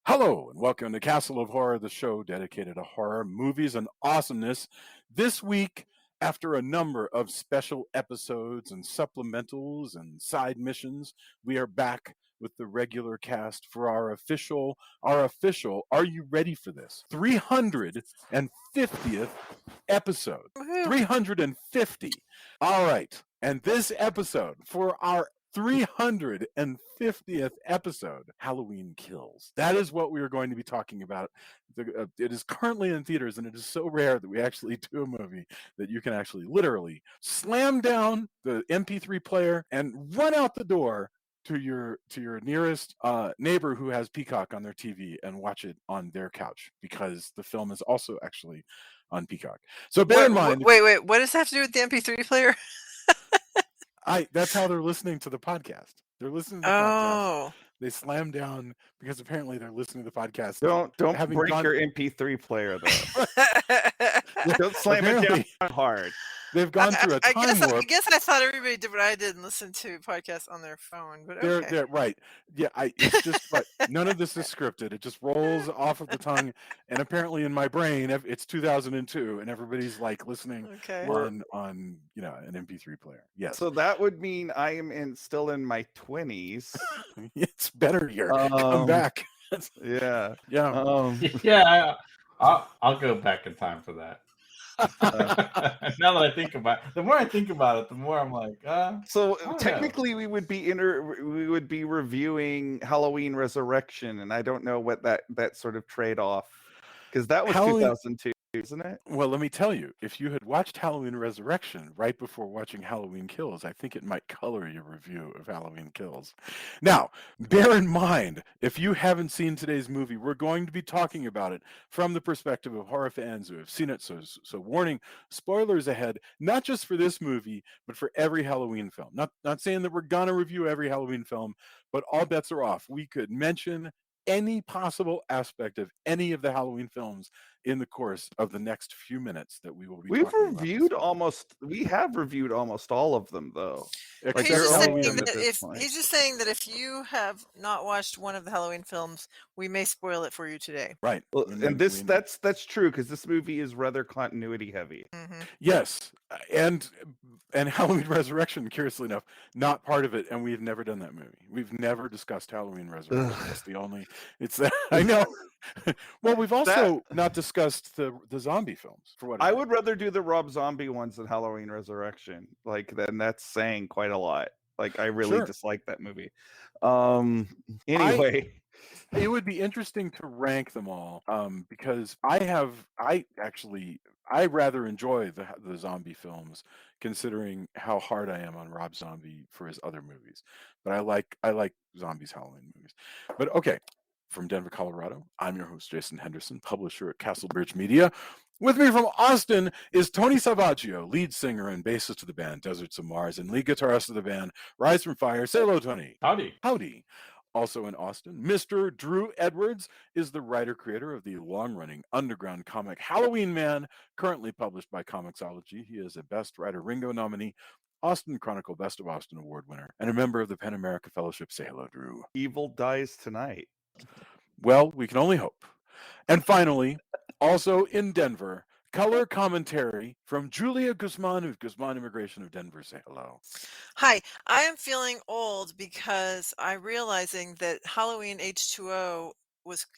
Hello, and welcome to Castle of Horror, the show dedicated to horror, movies, and awesomeness. This week, after a number of special episodes and supplementals and side missions, we are back with the regular cast for our official, are you ready for this? 350th episode. Woohoo. 350. All right. And this episode, for our 350th episode, Halloween Kills. That is what we are going to be talking about. It is currently in theaters, and it is so rare that we actually do a movie that you can actually literally slam down the MP3 player and run out the door to your nearest neighbor who has Peacock on their TV and watch it on their couch, because the film is also actually on Peacock. So bear in mind. Wait. What does that have to do with the MP3 player? That's how they're listening to the podcast. They're listening to the podcast. They slam down because apparently they're listening to the podcast. Don't break your MP3 player though. Don't slam it down hard. They've gone through a time warp. I guess I thought everybody did what I did and listened to podcasts on their phone. But okay. They're right. Yeah, it's just right. None of this is scripted. It just rolls off of the tongue. And apparently in my brain, it's 2002, and everybody's like listening on an MP3 player. Yes. So that would mean I am still in my 20s. It's better here. Come back. Yeah. I'll go back in time for that. Now that I think about it, the more I think about it, the more I'm like, so technically we would be reviewing Halloween Resurrection, and I don't know what that sort of trade-off, because that was 2002, isn't it? Well, let me tell you, if you had watched Halloween Resurrection right before watching Halloween Kills, I think it might color your review of Halloween Kills. Now, bear in mind, if you haven't seen today's movie, we're going to be talking about it from the perspective of horror fans who have seen it. So warning, spoilers ahead, not just for this movie, but for every Halloween film. Not saying that we're gonna review every Halloween film, but all bets are off. We could mention any possible aspect of any of the Halloween films in the course of the next few minutes that we will be. We have reviewed almost all of them, though. He's just saying that if you have not watched one of the Halloween films, we may spoil it for you today. Right. Well, and that's true, because this movie is rather continuity heavy. Mm-hmm. Yes, and Halloween Resurrection, curiously enough, not part of it, and we've never done that movie. We've never discussed Halloween Resurrection. That's the only. It's that I know. Well, we've also not discussed the zombie films. For what I would rather do the Rob Zombie ones than Halloween Resurrection. Then that's saying quite a lot. Like, I really dislike that movie. Anyway. It would be interesting to rank them all, because I rather enjoy the zombie films, considering how hard I am on Rob Zombie for his other movies. But I like Zombies Halloween movies. But okay, from Denver, Colorado, I'm your host, Jason Henderson, publisher at Castlebridge Media. With me from Austin is Tony Salvaggio, lead singer and bassist of the band Deserts of Mars, and lead guitarist of the band Rise from Fire. Say hello, Tony. Howdy. Also in Austin, Mr. Drew Edwards is the writer-creator of the long-running underground comic Halloween Man, currently published by Comixology. He is a Best Writer Ringo nominee, Austin Chronicle Best of Austin Award winner, and a member of the PEN America Fellowship. Say hello, Drew. Evil dies tonight. Well, we can only hope. And finally, also in Denver, color commentary from Julia Guzman of Guzman Immigration of Denver. Say hello. Hi, I am feeling old because I'm realizing that Halloween H2O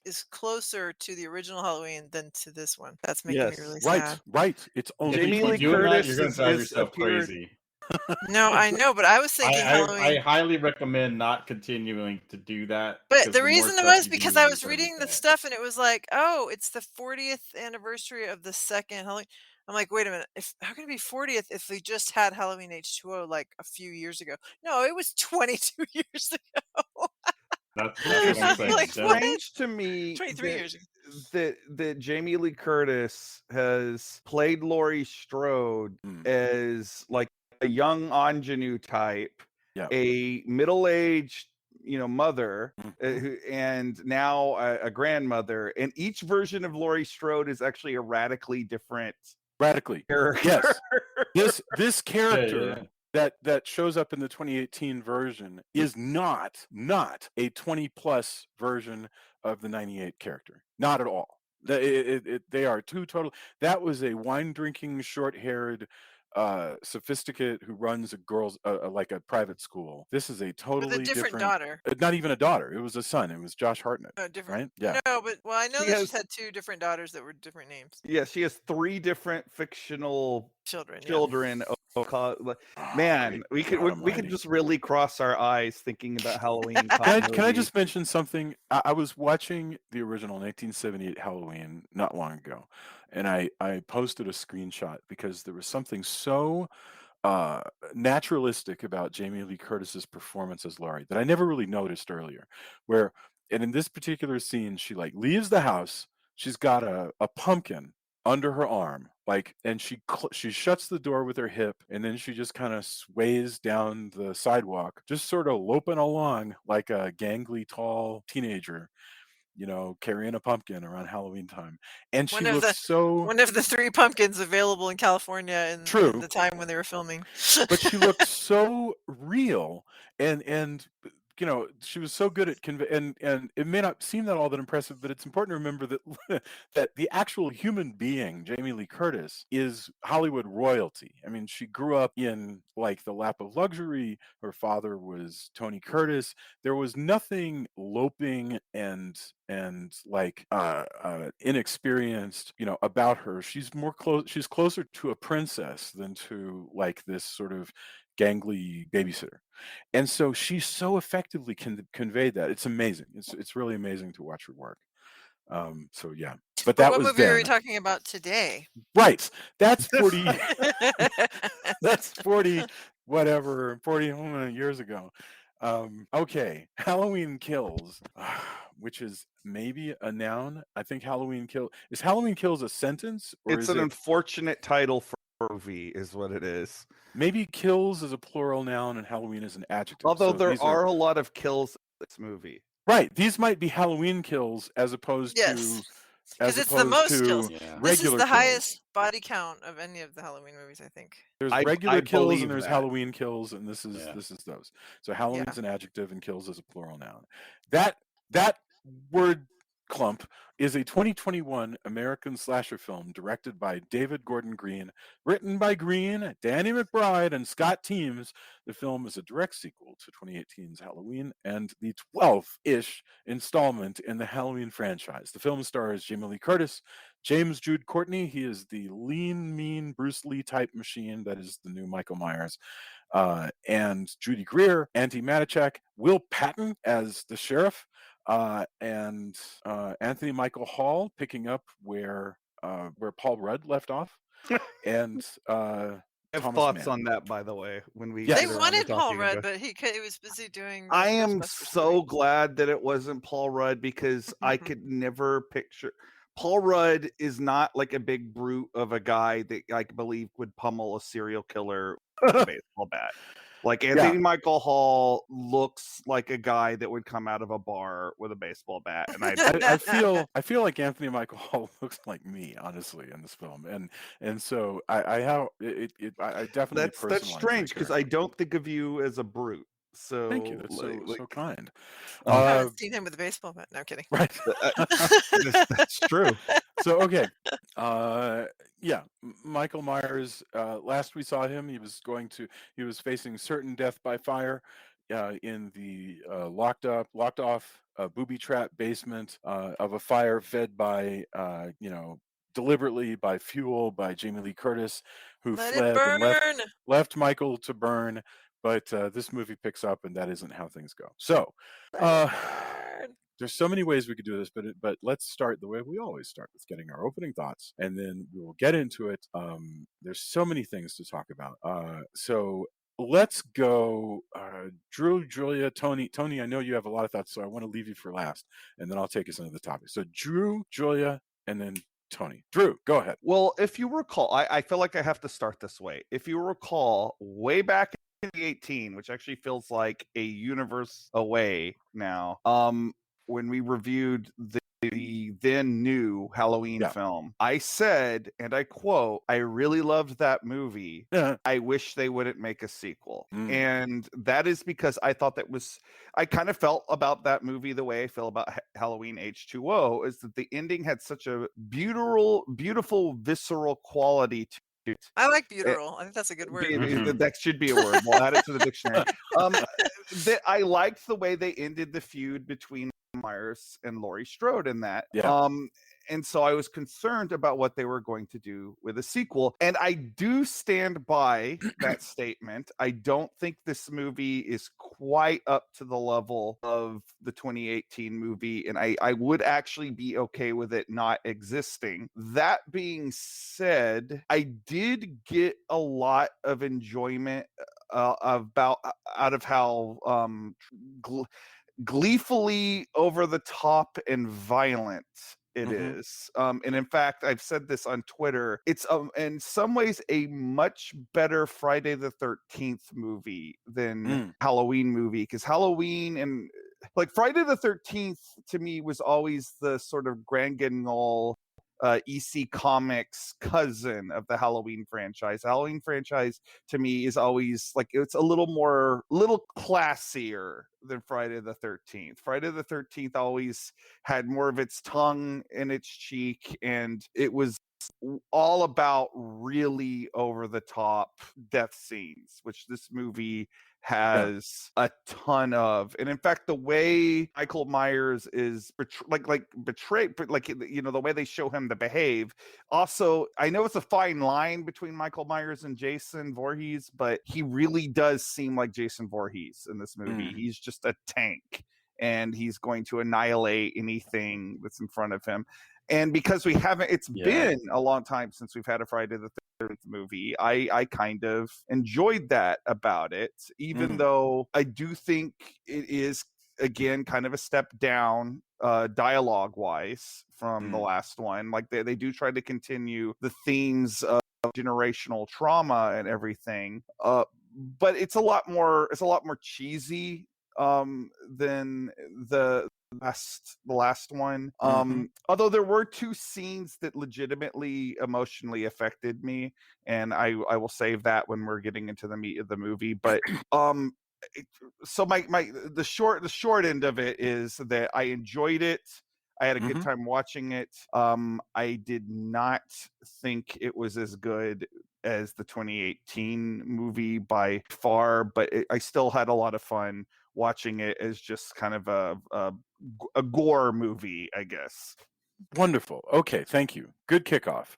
is closer to the original Halloween than to this one. That's making me really sad. Right. It's only Jamie Lee Curtis. You're going to drive yourself crazy. No, I know, but I was thinking Halloween. I highly recommend not continuing to do that. But the reason was because I was reading the stuff and it was like, oh, it's the 40th anniversary of the second Halloween. I'm like, wait a minute. How can it be 40th if we just had Halloween H2O like a few years ago? No, it was 22 years ago. That's what I'm saying. Like, strange to me 23 years ago. That Jamie Lee Curtis has played Laurie Strode as like a young ingenue type, a middle-aged mother, and now a grandmother, and each version of Laurie Strode is actually a radically different character. Yes, this character that shows up in the 2018 version is not a 20+ version of the 98 character. Not at all. They are two total. That was a wine drinking, short haired, sophisticate who runs a girls like a private school. This is a With a totally different different. daughter. Not even a daughter. It was a son. It was Josh Hartnett. Oh, different. Right? Yeah. No, but I know She that has- she's had 2 different daughters that were different names. Yeah, she has 3 different fictional Children. Man, we could almighty. just really cross our eyes thinking about Halloween. Can I just mention something? I was watching the original 1978 Halloween not long ago, and I posted a screenshot because there was something so naturalistic about Jamie Lee Curtis's performance as Laurie that I never really noticed earlier. And in this particular scene, she like leaves the house. She's got a pumpkin under her arm, like, and she shuts the door with her hip, and then she just kind of sways down the sidewalk, just sort of loping along like a gangly, tall teenager, carrying a pumpkin around Halloween time. And she looks so... One of the 3 pumpkins available in California in the time when they were filming. But she looked so real, and she was so good at and it may not seem that all that impressive, but it's important to remember that that the actual human being, Jamie Lee Curtis, is Hollywood royalty. I mean, she grew up in like the lap of luxury. Her father was Tony Curtis. There was nothing loping and like inexperienced, about her. She's closer to a princess than to like this sort of gangly babysitter. And so she so effectively conveyed that. It's amazing. It's really amazing to watch her work. So yeah, but that what was movie then. are we talking about today? Right. That's 40. That's 40 years ago. Okay, Halloween Kills, which is maybe a noun. I think Halloween Kills a sentence, or it's an unfortunate title for a movie, is what it is. Maybe kills is a plural noun and Halloween is an adjective. Although there are a lot of kills in this movie. Right. These might be Halloween kills as opposed to... Because it's the most kills. Yeah. This is the highest body count of any of the Halloween movies, I think. There's regular kills and there's Halloween kills, and this is those. So Halloween's an adjective and kills is a plural noun. That word clump is a 2021 American slasher film directed by David Gordon Green, written by Green, Danny McBride, and Scott Teems. The film is a direct sequel to 2018's Halloween and the 12th-ish installment in the Halloween franchise. The film stars Jamie Lee Curtis, James Jude Courtney, he is the lean, mean Bruce Lee type machine that is the new Michael Myers, and Judy Greer, Auntie Matichak, Will Patton as the sheriff, and Anthony Michael Hall picking up where Paul Rudd left off, and I have Thomas thoughts Mann. on that, by the way. When we they wanted Paul Rudd, but he was busy doing. I am so glad that it wasn't Paul Rudd, because I could never picture. Paul Rudd is not like a big brute of a guy that I believe would pummel a serial killer with a baseball bat. Like Anthony Michael Hall looks like a guy that would come out of a bar with a baseball bat, and I feel like Anthony Michael Hall looks like me, honestly, in this film, and so I definitely that's strange, because I don't think of you as a brute. So thank you. That's so kind. I haven't seen him with a baseball bat. No, I'm kidding. Right. That's true. So okay, Michael Myers. Last we saw him, he was facing certain death by fire in the locked off booby trap basement of a fire fed by deliberately by fuel by Jamie Lee Curtis, who fled and left Michael to burn. But this movie picks up, and that isn't how things go. So there's so many ways we could do this, but let's start the way we always start, with getting our opening thoughts, and then we will get into it. There's so many things to talk about. So let's go, Drew, Julia, Tony. Tony, I know you have a lot of thoughts, so I want to leave you for last, and then I'll take us into the topic. So Drew, Julia, and then Tony. Drew, go ahead. Well, if you recall, I feel like I have to start this way. If you recall, way back in 2018, which actually feels like a universe away now, when we reviewed the the then new Halloween Yeah. film. I said, and I quote, "I really loved that movie. Yeah. I wish they wouldn't make a sequel." Mm. And that is because I thought I kind of felt about that movie the way I feel about Halloween H2O, is that the ending had such a beautiful, visceral quality to it. I like beautiful. I think that's a good word. That should be a word. We'll add it to the dictionary. That I liked the way they ended the feud between Myers and Laurie Strode in that. Yeah. And so I was concerned about what they were going to do with a sequel. And I do stand by that statement. I don't think this movie is quite up to the level of the 2018 movie. And I would actually be okay with it not existing. That being said, I did get a lot of enjoyment out of how gleefully over the top and violent it is. And in fact, I've said this on Twitter, it's in some ways a much better Friday the 13th movie than Halloween movie, because Halloween and like Friday the 13th to me was always the sort of grand guignol EC Comics cousin of the Halloween franchise. The Halloween franchise to me is always like, it's a little classier than Friday the 13th. Friday the 13th always had more of its tongue in its cheek, and it was all about really over the top death scenes, which this movie has a ton of. And in fact, the way Michael Myers is betrayed, like, you know, the way they show him to behave. Also, I know it's a fine line between Michael Myers and Jason Voorhees, but he really does seem like Jason Voorhees in this movie. He's just a tank, and he's going to annihilate anything that's in front of him. And because it's been a long time since we've had a Friday the 13th movie, I kind of enjoyed that about it, even though I do think it is, again, kind of a step down dialogue wise from the last one. Like they do try to continue the themes of generational trauma and everything, but it's a lot more cheesy than the last one. Although there were two scenes that legitimately emotionally affected me, and I will save that when we're getting into the meat of the movie. But so the short end of it is that I enjoyed it. I had a good time watching it. I did not think it was as good as the 2018 movie by far, but I still had a lot of fun watching it as just kind of a gore movie, I guess. Wonderful. Okay, thank you. Good kickoff.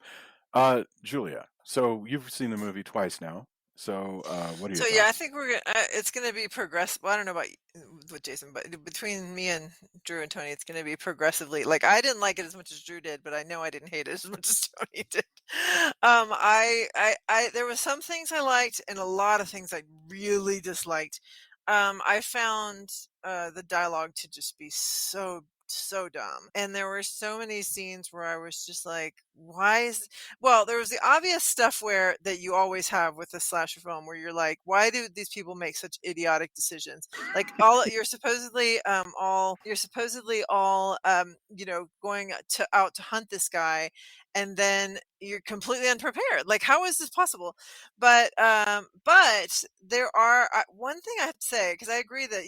Julia, so you've seen the movie twice now. So what are your So thoughts? yeah, I think it's gonna be progressive. Well, I don't know about with Jason, but between me and Drew and Tony, it's gonna be progressively. Like, I didn't like it as much as Drew did, but I know I didn't hate it as much as Tony did. There was some things I liked and a lot of things I really disliked. I found the dialogue to just be so dumb, and there were so many scenes where I was just like, why is there was the obvious stuff where that you always have with a slasher film, where you're like, why do these people make such idiotic decisions? Like, you're supposedly all going out to hunt this guy, and then you're completely unprepared. Like, how is this possible? But there are one thing I have to say, because I agree that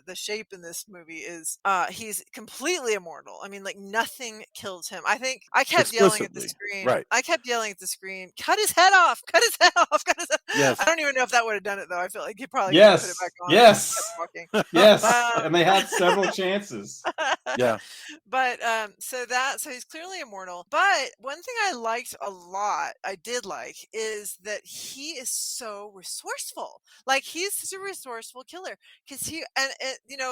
the shape in this movie is he's completely immortal. I mean, like, nothing kills him. I think I kept yelling at the screen. Right. I kept yelling at the screen, cut his head off, cut his head off, cut his head. Yes. I don't even know if that would have done it, though. I feel like he probably could have put it back on. Yes. And kept walking. Yes. And they had several chances. Yeah. But so he's clearly immortal. But one thing I liked a lot, is that he is so resourceful. Like, he's a resourceful killer, because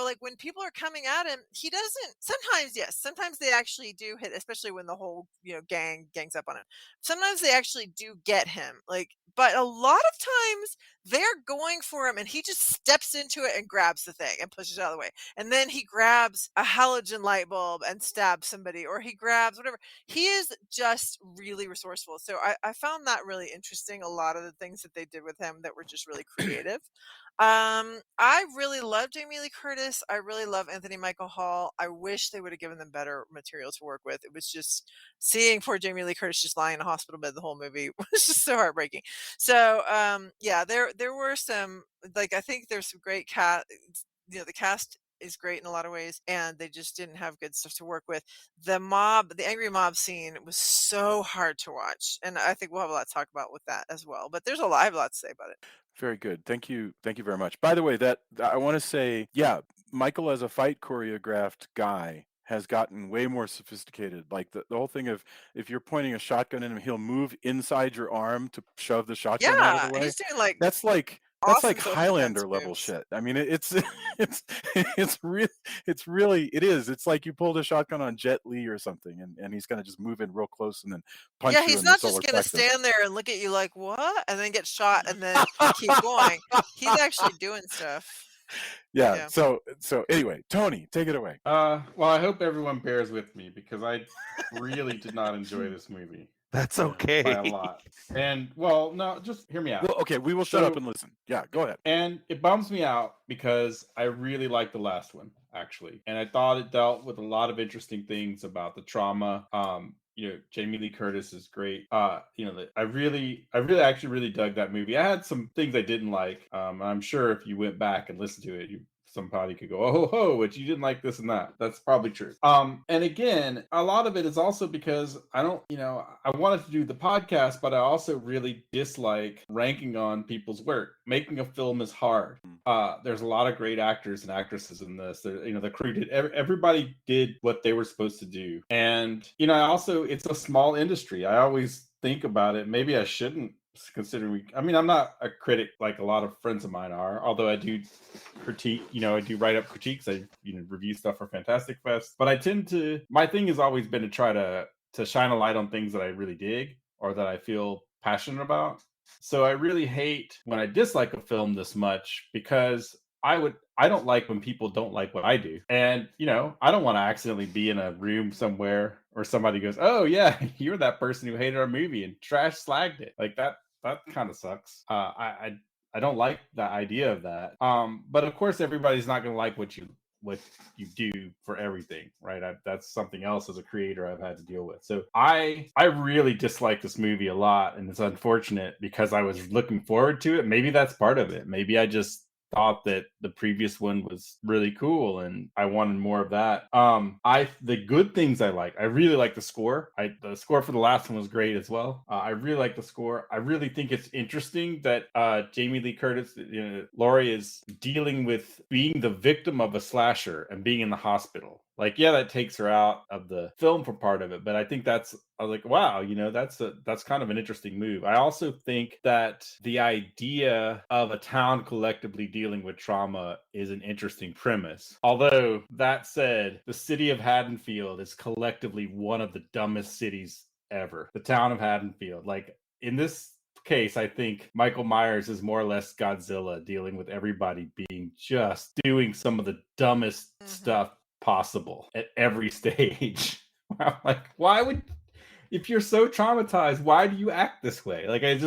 like, when people are coming at him, he doesn't. Sometimes they actually do hit, especially when the whole gangs up on him. Sometimes they actually do get him. Like, but a lot of times they're going for him, and he just steps into it and grabs the thing and pushes it out of the way. And then he grabs a halogen light bulb and stabs somebody, or he grabs whatever. He is just really resourceful. So I found that really interesting. A lot of the things that they did with him that were just really creative. I really love Jamie Lee Curtis. I really love Anthony Michael Hall. I wish they would have given them better material to work with. It was just seeing poor Jamie Lee Curtis just lying in a hospital bed the whole movie was just so heartbreaking. So yeah, there were some, like, I think there's some great the cast is great in a lot of ways, and they just didn't have good stuff to work with. The angry mob scene was so hard to watch, and I think we'll have a lot to talk about with that as well. But I have a lot to say about it. Very good. Thank you very much. By the way, that I want to say, yeah, Michael as a fight choreographed guy has gotten way more sophisticated. Like the whole thing of, if you're pointing a shotgun at him, he'll move inside your arm to shove the shotgun out of the Yeah, way. he's doing like That's like awesome Highlander self-defense level moves. shit. I mean, it's it is. It's like you pulled a shotgun on Jet Li or something, and he's gonna just move in real close and then punch Yeah, you he's in the not solar just gonna plexus. stand there and look at you like, "What?" and then get shot and then keep going. He's actually doing stuff. Yeah. Yeah. So anyway, Tony, take it away. Well, I hope everyone bears with me because I really did not enjoy this movie That's Yeah. okay. by a lot. And well, no, just hear me out. Well, okay, we will shut up and listen. Yeah, go ahead. And it bums me out because I really liked the last one, actually. And I thought it dealt with a lot of interesting things about the trauma. Jamie Lee Curtis is great. I really actually really dug that movie. I had some things I didn't like. I'm sure if you went back and listened to it, somebody could go, oh ho, but you didn't like this and that. That's probably true. And again, a lot of it is also because I wanted to do the podcast, but I also really dislike ranking on people's work. Making a film is hard. There's a lot of great actors and actresses in this. The crew did, everybody did what they were supposed to do. And, it's a small industry. I always think about it. Maybe I shouldn't, considering I'm not a critic like a lot of friends of mine are, although I do critique, I do write up critiques. I review stuff for Fantastic Fest, but my thing has always been to try to shine a light on things that I really dig or that I feel passionate about. So I really hate when I dislike a film this much, because I don't like when people don't like what I do. And, I don't want to accidentally be in a room somewhere or somebody goes, oh yeah, you're that person who hated our movie and trash slagged it. Like that kind of sucks. I don't like the idea of that. But of course everybody's not going to like what you do for everything, right? That's something else as a creator I've had to deal with. So I really dislike this movie a lot, and it's unfortunate because I was looking forward to it. Maybe that's part of it. Maybe I just thought that the previous one was really cool and I wanted more of that. The good things I really like the score. The score for the last one was great as well. I really like the score. I really think it's interesting that Jamie Lee Curtis, Laurie, is dealing with being the victim of a slasher and being in the hospital. Like, yeah, that takes her out of the film for part of it, but I think I was like, wow, that's kind of an interesting move. I also think that the idea of a town collectively dealing with trauma is an interesting premise. Although, that said, the city of Haddonfield is collectively one of the dumbest cities ever. The town of Haddonfield. Like, in this case, I think Michael Myers is more or less Godzilla, dealing with everybody being just doing some of the dumbest stuff possible at every stage. I'm like, if you're so traumatized, why do you act this way? Like, I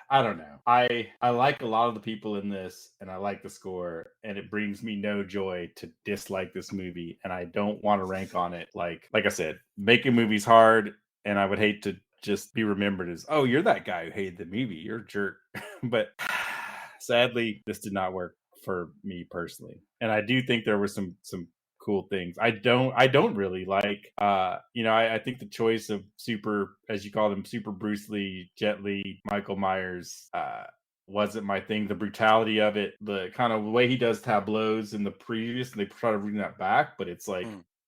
don't know. I like a lot of the people in this, and I like the score, and it brings me no joy to dislike this movie, and I don't want to rank on it. Like I said, making movies hard, and I would hate to just be remembered as, oh, you're that guy who hated the movie, you're a jerk. But sadly, this did not work for me personally, and I do think there were some cool things. I don't really like I think the choice of super, as you call them, super Bruce Lee, Jet Li, Michael Myers wasn't my thing. The brutality of it, the kind of way he does tableaus in the previous, and they try to bring that back, but it's like,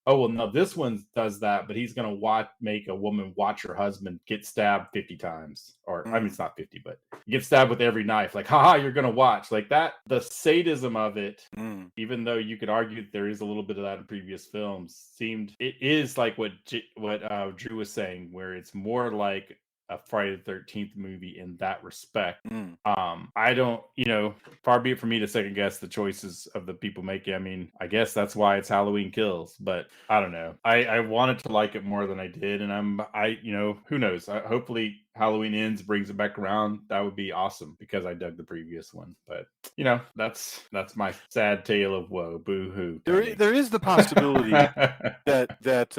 oh well, no, this one does that, but he's gonna make a woman watch her husband get stabbed 50 times, or I mean, it's not 50, but get stabbed with every knife. Like, haha, you're gonna watch. Like that, the sadism of it, even though you could argue that there is a little bit of that in previous films, it is like what Drew was saying, where it's more like a Friday the 13th movie in that respect. Mm. I don't, far be it for me to second guess the choices of the people making. I mean, I guess that's why it's Halloween Kills, but I don't know. I wanted to like it more than I did, and who knows? Hopefully Halloween Ends brings it back around. That would be awesome because I dug the previous one. But that's my sad tale of woe. Boo hoo. There is the possibility that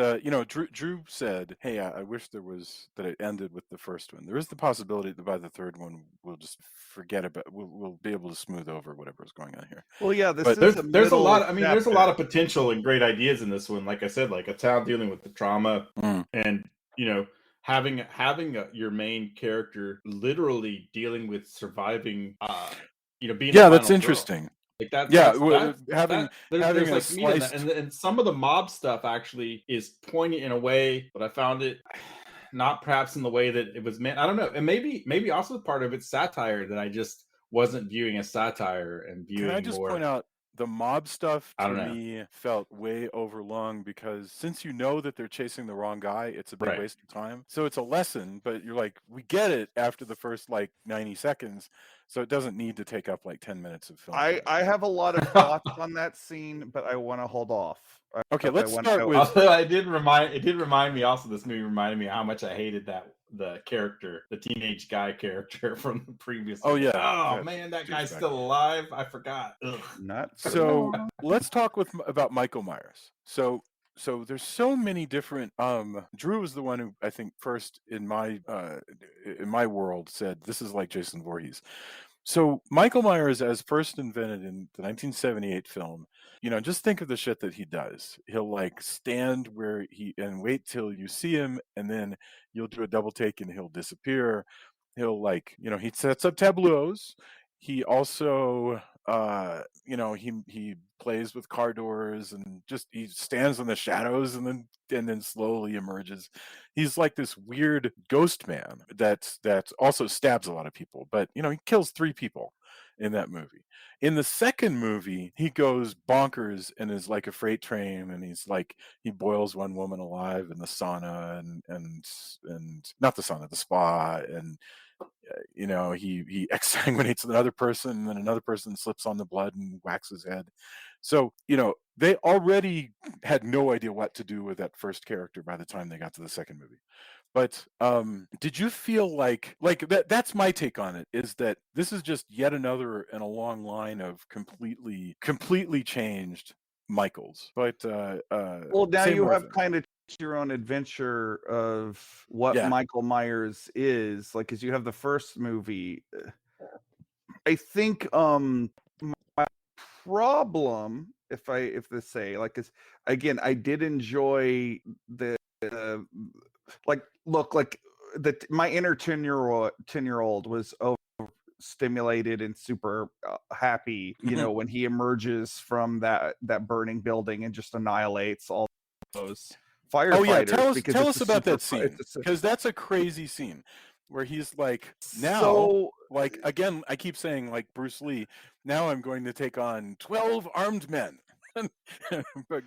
Drew said, "Hey, I wish there was that it ended with the first one." There is the possibility that by the third one we'll just forget about. We'll be able to smooth over whatever's going on here. Well, yeah, there's a lot. There's a lot of potential and great ideas in this one. Like I said, like a town dealing with the trauma, and having your main character literally dealing with surviving. Being that's interesting. Girl. Like that, there's like meat in that, and some of the mob stuff actually is poignant in a way, but I found it not perhaps in the way that it was meant. I don't know, and maybe also part of it's satire that I just wasn't viewing as satire and viewing. Can I just more... point out the mob stuff to me felt way overlong because since you know that they're chasing the wrong guy, it's a big waste of time. So it's a lesson, but you're like, we get it after the first 90 seconds. So it doesn't need to take up 10 minutes of film. I have a lot of thoughts on that scene, but I want to hold off. Okay, let's start with. It did remind me also. This movie reminded me how much I hated the character, the teenage guy character from the previous. Oh yeah. Oh man, that guy's still alive. I forgot. Ugh. Not so. Let's talk about Michael Myers. So there's so many different. Drew was the one who I think first in my world said this is like Jason Voorhees. So Michael Myers, as first invented in the 1978 film, just think of the shit that he does. He'll stand where and wait till you see him, and then you'll do a double take and he'll disappear. He'll he sets up tableaus. He also he plays with car doors and he stands in the shadows and then slowly emerges. He's like this weird ghost man that also stabs a lot of people, but he kills 3 people in that movie. In the second movie, he goes bonkers and is like a freight train, and he boils one woman alive in the sauna and not the sauna, the spa, and he exsanguinates another person, and then another person slips on the blood and whacks his head. So they already had no idea what to do with that first character by the time they got to the second movie. But did you feel like that's my take on it, is that this is just yet another in a long line of completely changed Michaels? But well, now you have kind of your own adventure of what Michael Myers is like, because you have the first movie. I think my problem, is again, I did enjoy the my inner 10-year-old was overstimulated and super happy, when he emerges from that burning building and just annihilates all those firefighters. Oh yeah, tell us about that scene, because that's a crazy scene where he's again, I keep saying Bruce Lee, now I'm going to take on 12 armed men. But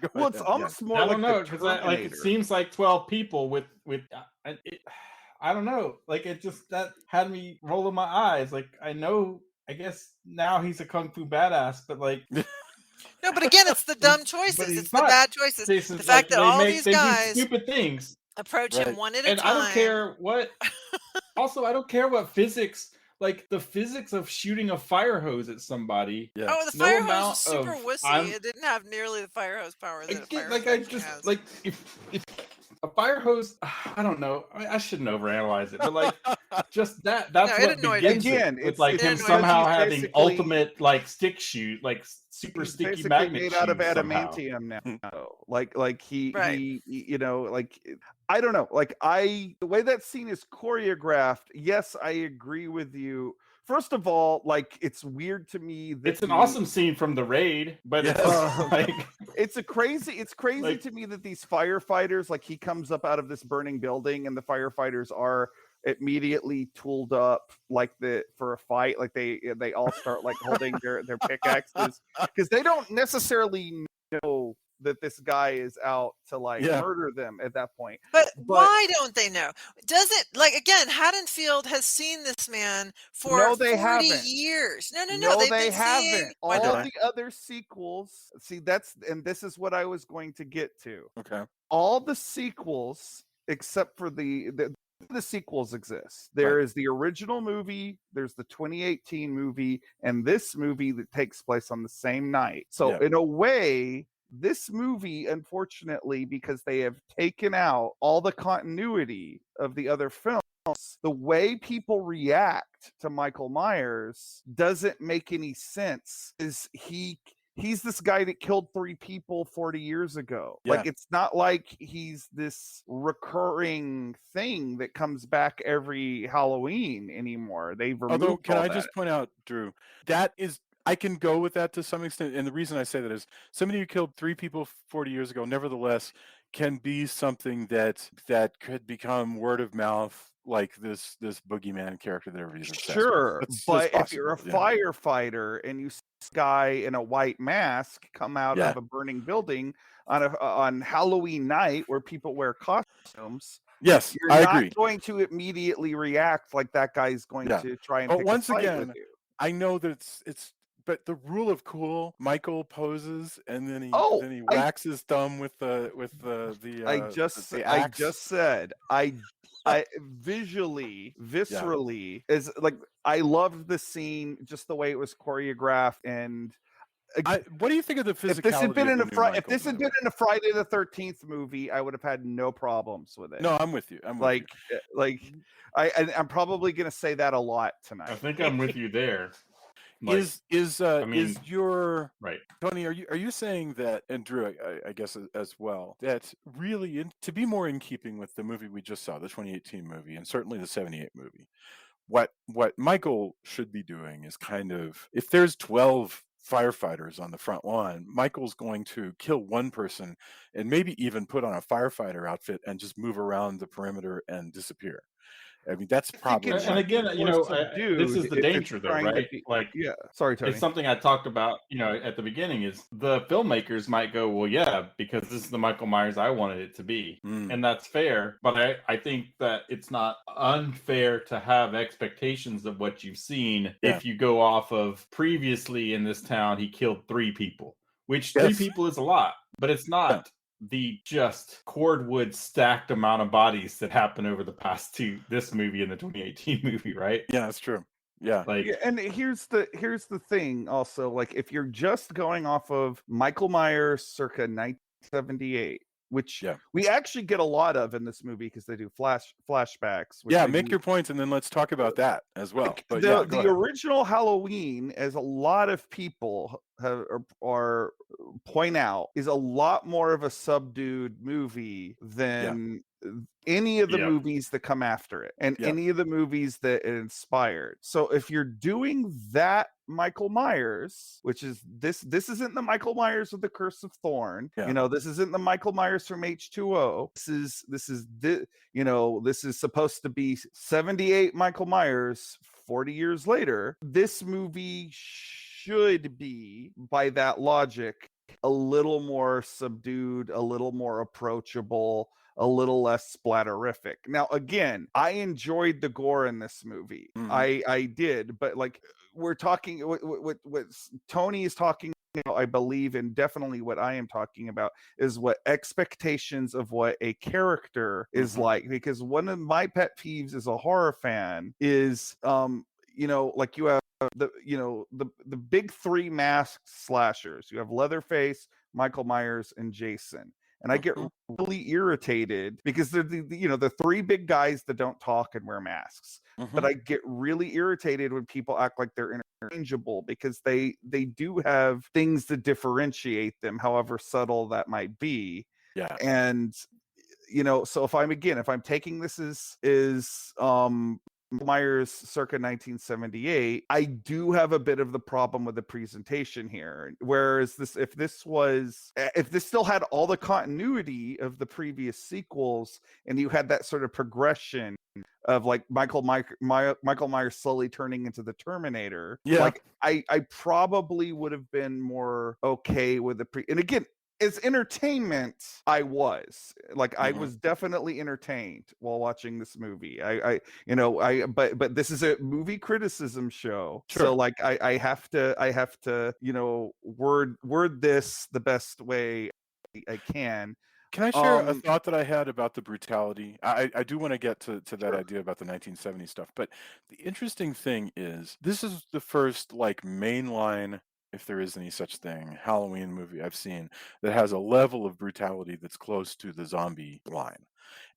it's almost more. I don't know, because it seems like 12 people with I don't know, it just that had me rolling my eyes. I guess now he's a kung fu badass, but no, but again, it's the dumb choices. It's the bad choices. Jason, the fact that all these guys do stupid things, approach him one at a time. And I don't care what. Also, I don't care what physics. The physics of shooting a fire hose at somebody. Yeah. Oh, the fire hose was super wussy. It didn't have nearly the fire hose power that a fire hose has. If a fire hose, I don't know. I shouldn't overanalyze it, but just that's what begins again. It's him somehow having ultimate stick shoot, super sticky magnet made out of adamantium now. He I don't know. The way that scene is choreographed, yes, I agree with you. First of all, it's weird to me that it's an awesome scene from The Raid, but it's crazy to me that these firefighters, he comes up out of this burning building and the firefighters are immediately tooled up for a fight. They all start holding their pickaxes, because they don't necessarily know that this guy is out to like murder them at that point. But why don't they know? Doesn't, like, again, Haddonfield has seen this man for No, they 40 haven't. years. No, No, they've they been haven't. seeing. All the other sequels. See, and this is what I was going to get to. Okay. All the sequels, except for the sequels exist. There is the original movie, there's the 2018 movie, and this movie that takes place on the same night. So in a way, this movie, unfortunately, because they have taken out all the continuity of the other films, the way people react to Michael Myers doesn't make any sense. He's this guy that killed 3 people 40 years ago. Like, it's not like he's this recurring thing that comes back every Halloween anymore. They've removed. Although, can I just point out, Drew, that is, I can go with that to some extent. And the reason I say that is somebody who killed 3 people 40 years ago, nevertheless, can be something that could become word of mouth, like this boogeyman character that everybody's obsessed with. Sure, but that's if you're a possible, firefighter and you see this guy in a white mask come out of a burning building on Halloween night where people wear costumes, yes, you're I not agree. going to immediately react like that guy's going to try and pick once a fight again, with you. I know that it's but the rule of cool, Michael poses and then he whacks his thumb with the I just said I visually, viscerally is like, I loved the scene just the way it was choreographed. And what do you think of the physicality? If this had been in a Friday the 13th movie, I would have had no problems with it. No, I'm with you. I'm with you. I'm probably going to say that a lot tonight. I think I'm with you there. Like, is your right, Tony? Are you saying that, and Drew, I guess as well, that really to be more in keeping with the movie we just saw, the 2018 movie, and certainly the 78 movie, what Michael should be doing is kind of, if there's 12 firefighters on the front line, Michael's going to kill one person and maybe even put on a firefighter outfit and just move around the perimeter and disappear. I mean, that's probably. And again, this is the danger, though, right? Sorry, Tony. It's something I talked about, at the beginning. Is the filmmakers might go, well, yeah, because this is the Michael Myers I wanted it to be, and that's fair. But I think that it's not unfair to have expectations of what you've seen if you go off of previously in this town he killed 3 people, which 3 people is a lot, but it's not. The just cordwood stacked amount of bodies that happened over the past this movie and the 2018 movie, right? Yeah, that's true. Yeah. And here's the thing also, like, if you're just going off of Michael Myers circa 1978, which we actually get a lot of in this movie because they do flashbacks. Make your points and then let's talk about that as well. But the original Halloween, as a lot of people or point out, is a lot more of a subdued movie than any of the movies that come after it, and any of the movies that it inspired. So if you're doing that Michael Myers, which is this isn't the Michael Myers of the Curse of Thorn, this isn't the Michael Myers from H2O. This is supposed to be 78 Michael Myers 40 years later. This movie should be, by that logic, a little more subdued, a little more approachable, a little less splatterific. Now, again, I enjoyed the gore in this movie. I did, but like, we're talking, what Tony is talking about, I believe, and definitely what I am talking about, is what expectations of what a character is like. Because one of my pet peeves as a horror fan is, like, you have the big 3 masked slashers. You have Leatherface, Michael Myers, and Jason. And I get really irritated because they're the 3 big guys that don't talk and wear masks. But I get really irritated when people act like they're interchangeable, because they do have things to differentiate them, however subtle that might be. Yeah. And so if I'm taking this as Myers circa 1978, I do have a bit of the problem with the presentation here. Whereas if this still had all the continuity of the previous sequels, and you had that sort of progression of like Michael Myers slowly turning into the Terminator, like, I probably would have been more okay with and again, as entertainment, I was Mhm. was definitely entertained while watching this movie. But this is a movie criticism show, Sure. so like I have to word this the best way I can. Can I share a thought that I had about the brutality? I do want to get to that Sure. idea about the 1970 stuff, but the interesting thing is this is the first like mainline, if there is any such thing, Halloween movie I've seen that has a level of brutality that's close to the zombie line.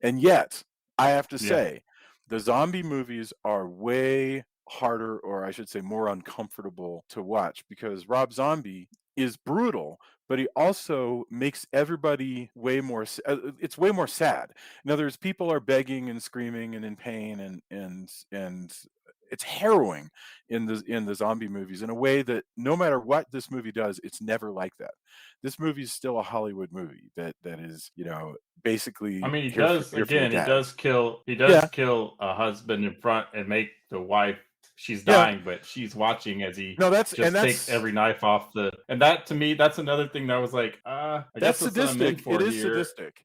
And yet, I have to Yeah. say, the zombie movies are way harder, or I should say more uncomfortable to watch because Rob Zombie is brutal, but he also makes everybody way more it's way more sad. In other words, people are begging and screaming and in pain and it's harrowing in the zombie movies in a way that no matter what this movie does, it's never like that. This movie is still a Hollywood movie that is, basically I mean, he here for does here for the again. He gags. does Yeah, kill a husband in front and make the wife. She's yeah. dying, but she's watching as he No, just takes every knife off the. And that to me, that's another thing that I was like, I guess that's that's what I'm in sadistic. It for is here. sadistic.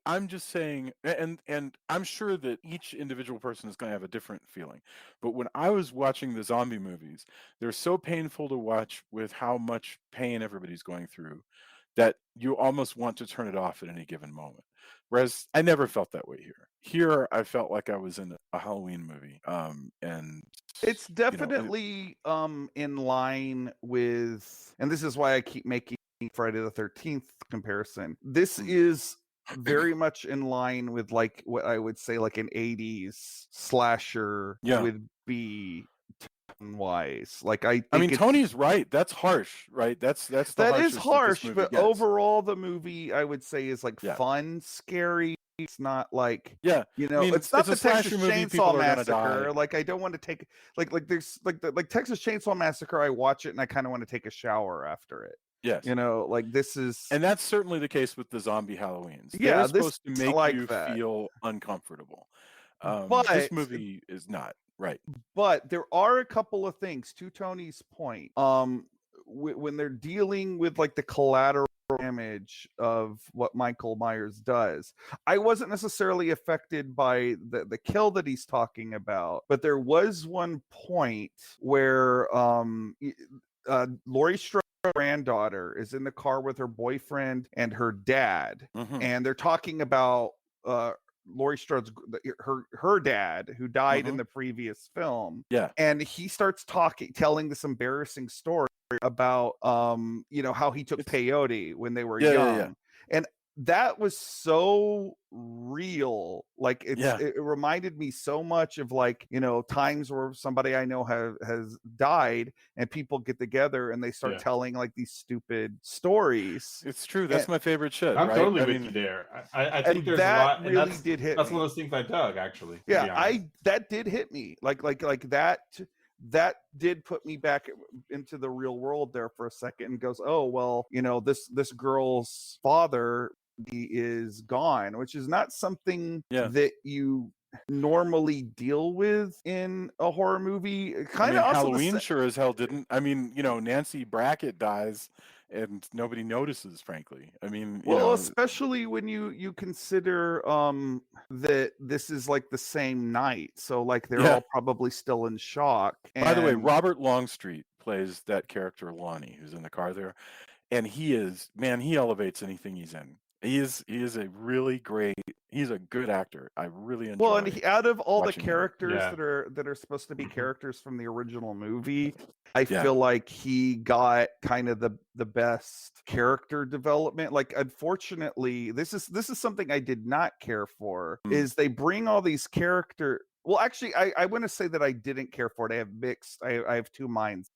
I'm just saying, and I'm sure that each individual person is going to have a different feeling. But when I was watching the zombie movies, they're so painful to watch with how much pain everybody's going through that you almost want to turn it off at any given moment. Whereas I never felt that way here. Here, I felt like I was in a Halloween movie, and It's you know, it- definitely in line with, and this is why I keep making Friday the 13th comparison. This Mm. is very much in line with like what I would say like an 80s slasher yeah. would be tone-wise. Like I I think mean, Tony's right. That's harsh, right? That's the that is harshest that this harsh, movie but gets. overall the movie I would say is like Yeah. fun, scary. It's not like Yeah, I mean, it's not it's a the Texas slasher movie. Chainsaw People are gonna Massacre. die. Like I don't want to take there's like Texas Chainsaw Massacre. I watch it and I kind of want to take a shower after it. Yes, Like this is and that's certainly the case with the zombie Halloweens. They're yeah, this supposed to is make like you that. feel uncomfortable. This But movie is not right. but there are a couple of things to Tony's point. When they're dealing with like the collateral damage of what Michael Myers does. I wasn't necessarily affected by the kill that he's talking about, but there was one point where Laurie Strode's granddaughter is in the car with her boyfriend and her dad, and they're talking about Laurie Strode's her dad who died in the previous film. Yeah, and he starts telling this embarrassing story about how he took peyote when they were young. Yeah. And that was so real. Like Yeah. it reminded me so much of like times where somebody I know has died and people get together and they start telling like these stupid stories. It's true. That's my favorite shit. I'm right? totally I with mean, you there. I think there's that a lot, and really that's did hit that's me. one of those things I dug actually. Yeah, that did hit me. Like that did put me back into the real world there for a second and goes, oh well, this girl's father is gone, which is not something that you normally deal with in a horror movie. Kind of also Halloween sure as hell didn't. I mean, Nancy Brackett dies and nobody notices, frankly. I mean, especially when you consider that this is like the same night, so like they're all probably still in shock. By the way, Robert Longstreet plays that character Lonnie, who's in the car there, and he elevates anything he's in. He is a really great. He's a good actor. I really enjoy. Well, and out of all the characters him. that are supposed to be characters from the original movie, I feel like he got kind of the best character development. Like, unfortunately, this is something I did not care for. Is they bring all these characters. Well, actually, I want to say that I didn't care for it. I have mixed. I have two minds.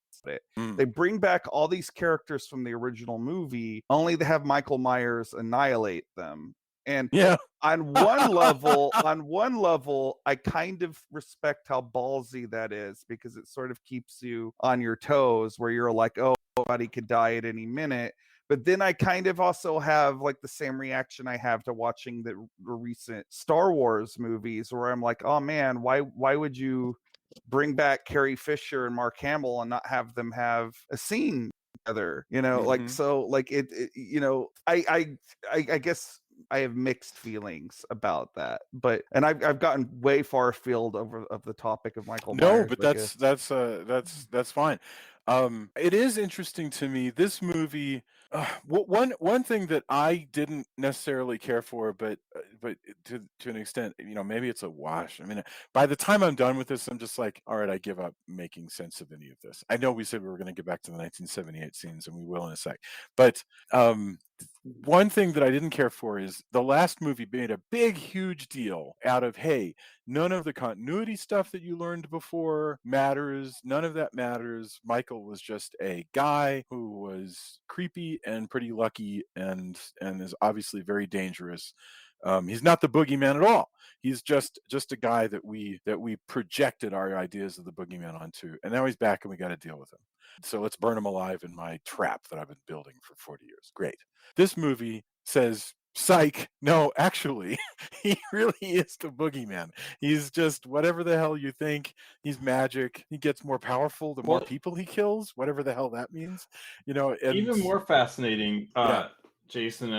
They bring back all these characters from the original movie, only to have Michael Myers annihilate them. And on one level, I kind of respect how ballsy that is, because it sort of keeps you on your toes, where you're like, oh, somebody could die at any minute. But then I kind of also have like the same reaction I have to watching the recent Star Wars movies, where I'm like, oh man, why would you bring back Carrie Fisher and Mark Hamill and not have them have a scene together, like, so like it I guess I have mixed feelings about that, but I've gotten way far afield of the topic of Michael No, Myers, but I guess. that's fine. It is interesting to me. This movie, one thing that I didn't necessarily care for, but to an extent, maybe it's a wash. I mean, by the time I'm done with this, I'm just like, all right, I give up making sense of any of this. I know we said we were going to get back to the 1978 scenes, and we will in a sec, but one thing that I didn't care for is the last movie made a big, huge deal out of, hey, none of the continuity stuff that you learned before matters. None of that matters. Michael was just a guy who was creepy and pretty lucky and is obviously very dangerous. He's not the boogeyman at all. He's just a guy that we projected our ideas of the boogeyman onto, and now he's back and we got to deal with him. So let's burn him alive in my trap that I've been building for 40 years. Great. This movie says, psych, no, actually, he really is the boogeyman. He's just whatever the hell you think. He's magic. He gets more powerful the more people he kills, whatever the hell that means. And even more fascinating, Jason,